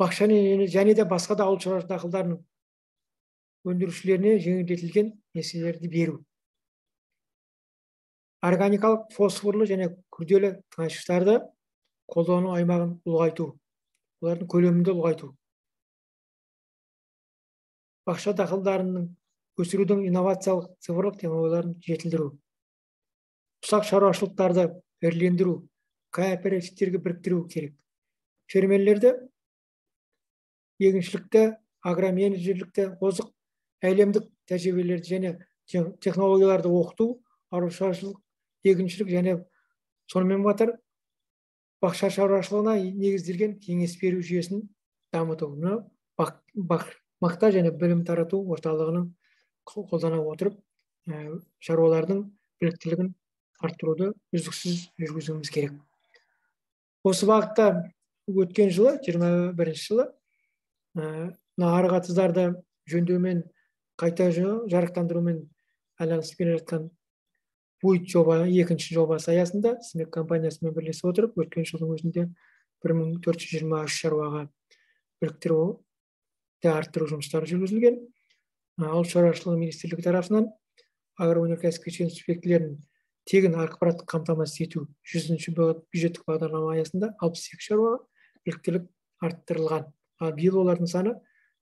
Бақша және де басқа да ауыл шаруашылық дақылдарының өндірушілеріне жеңілдетілген несиелерді беру. Органикалық фосфорлы және күрделі тыңайтқыштарды қолдану аймағын ұлғайту. Олардың көлемінде ұлғайту. Бақша дақылдарының өсірудің инновациялық цифрлық технологияларын жетілдіру. Ұсақ шаруашылықтарды ірілендіру, кооперативтерге біріктіру керек. Фермерлерді егіншілікті, агроменеджерлікті, озық әлемдік тәжірибелерді және технологияларды оқыту, ауыл шаруашылық, егіншілік және сонымен қатар бақша шаруашылығына негізделген кеңес беру жүйесін дамыту. Мақта және білім тарату орталығының қолдана отырып, шаруалардың біліктілігін арттыруды үздіксіз жүргізуіміз керек. Осы бағытта өткен жылы, 21 жылы, ары қатыздарды жөндеумен, қайта жарықтандырумен айланысып келе жатқан БУИТ жоба, екінші жобасы аясында СМЕК компаниясымен бірлесіп отырып, өткен жылдың өзінде 1423 шаруаға біріктіру арттыру жұмыстары жүргізілген. Ауыл шаруашылығы министрлігі тарапынан агроөнеркәсіп кешені субъектілерін тегін ақпараттық қамтамасыз ету 100-ші бюджеттік бағдарлама аясында 62 шаруаға біліктілік арттырылған. Биыл олардың саны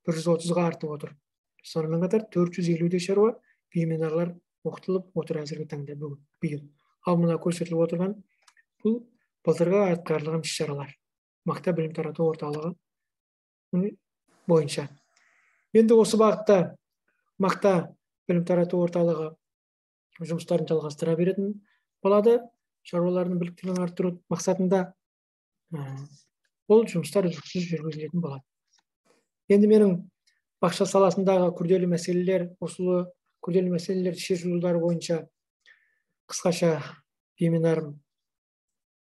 130-ға артып отыр. Сонымен қатар 450 шаруа семинарлар оқытылып отыр әзіргі таңда биыл. Ал мына көрсетіліп отырған бұл былтырғы атқарылған іс-шаралар мақта білім тарату орталығы бойынша. Енді осы бағытта мақта білім тарату орталығы жұмыстарын жалғастыра беретін болады. Шаруалардың біліктілігін арттыру мақсатында ол жұмыстар үздіксіз жүргізілетін болады. Енді менің бақша саласындағы күрделі мәселелерді шешу жолдары бойынша қысқаша семинарым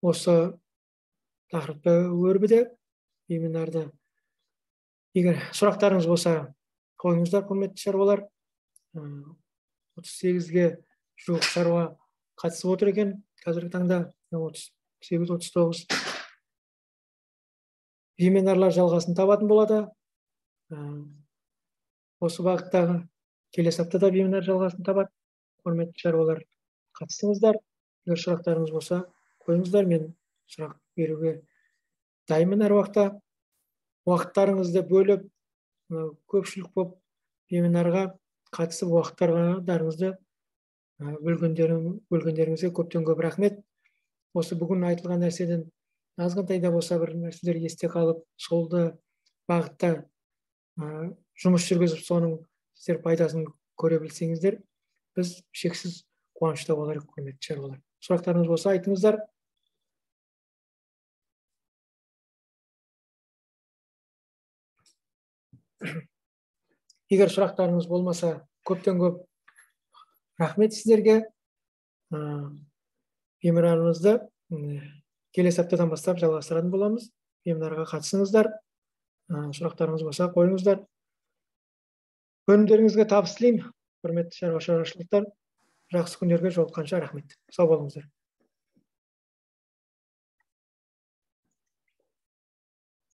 осы тақырыпта өрбіді. Семинарды егер сұрақтарыңыз болса, қойыңыздар, құрметті шаруалар. 38-ге жуық шаруа қатысып отыр екен. Қазіргі таңда 38-39 семинарлар жалғасын табатын болады. Осы бағыттағы келесі аптада семинар жалғасын табады. Құрметті шаруалар, қатысыңыздар. Егер сұрақтарыңыз болса, қойыңыздар. Мен сұрақ беруге дайынмын әр уақытта. Уақыттарыңызды бөліп, көпшілік болып семинарға қатысып уақыттарыңызды бөлгендеріңізге көптен көп рахмет. Осы бүгін айтылған нәрседен азғантай да болса бір нәрселер есте қалып, солды бағытта жұмыс жүргізіп, соның сіздер пайдасын көре білсеңіздер, біз шексіз қуанышта боларық, құрметті шаруалар. Сұрақтарыңыз болса, айтыңыздар. Егер сұрақтарыңыз болмаса, көптен көп рахмет сіздерге. Семинарымызды келесі аптадан бастап жалғастыратын боламыз. Семинарға қатысыңыздар. Сұрақтарыңыз болса, қойыңыздар. Өнімдеріңізге табыс тілеймін. Құрметті шаруашылықтар, жақсы күндерге жолыққанша рахмет. Сау болыңыздар.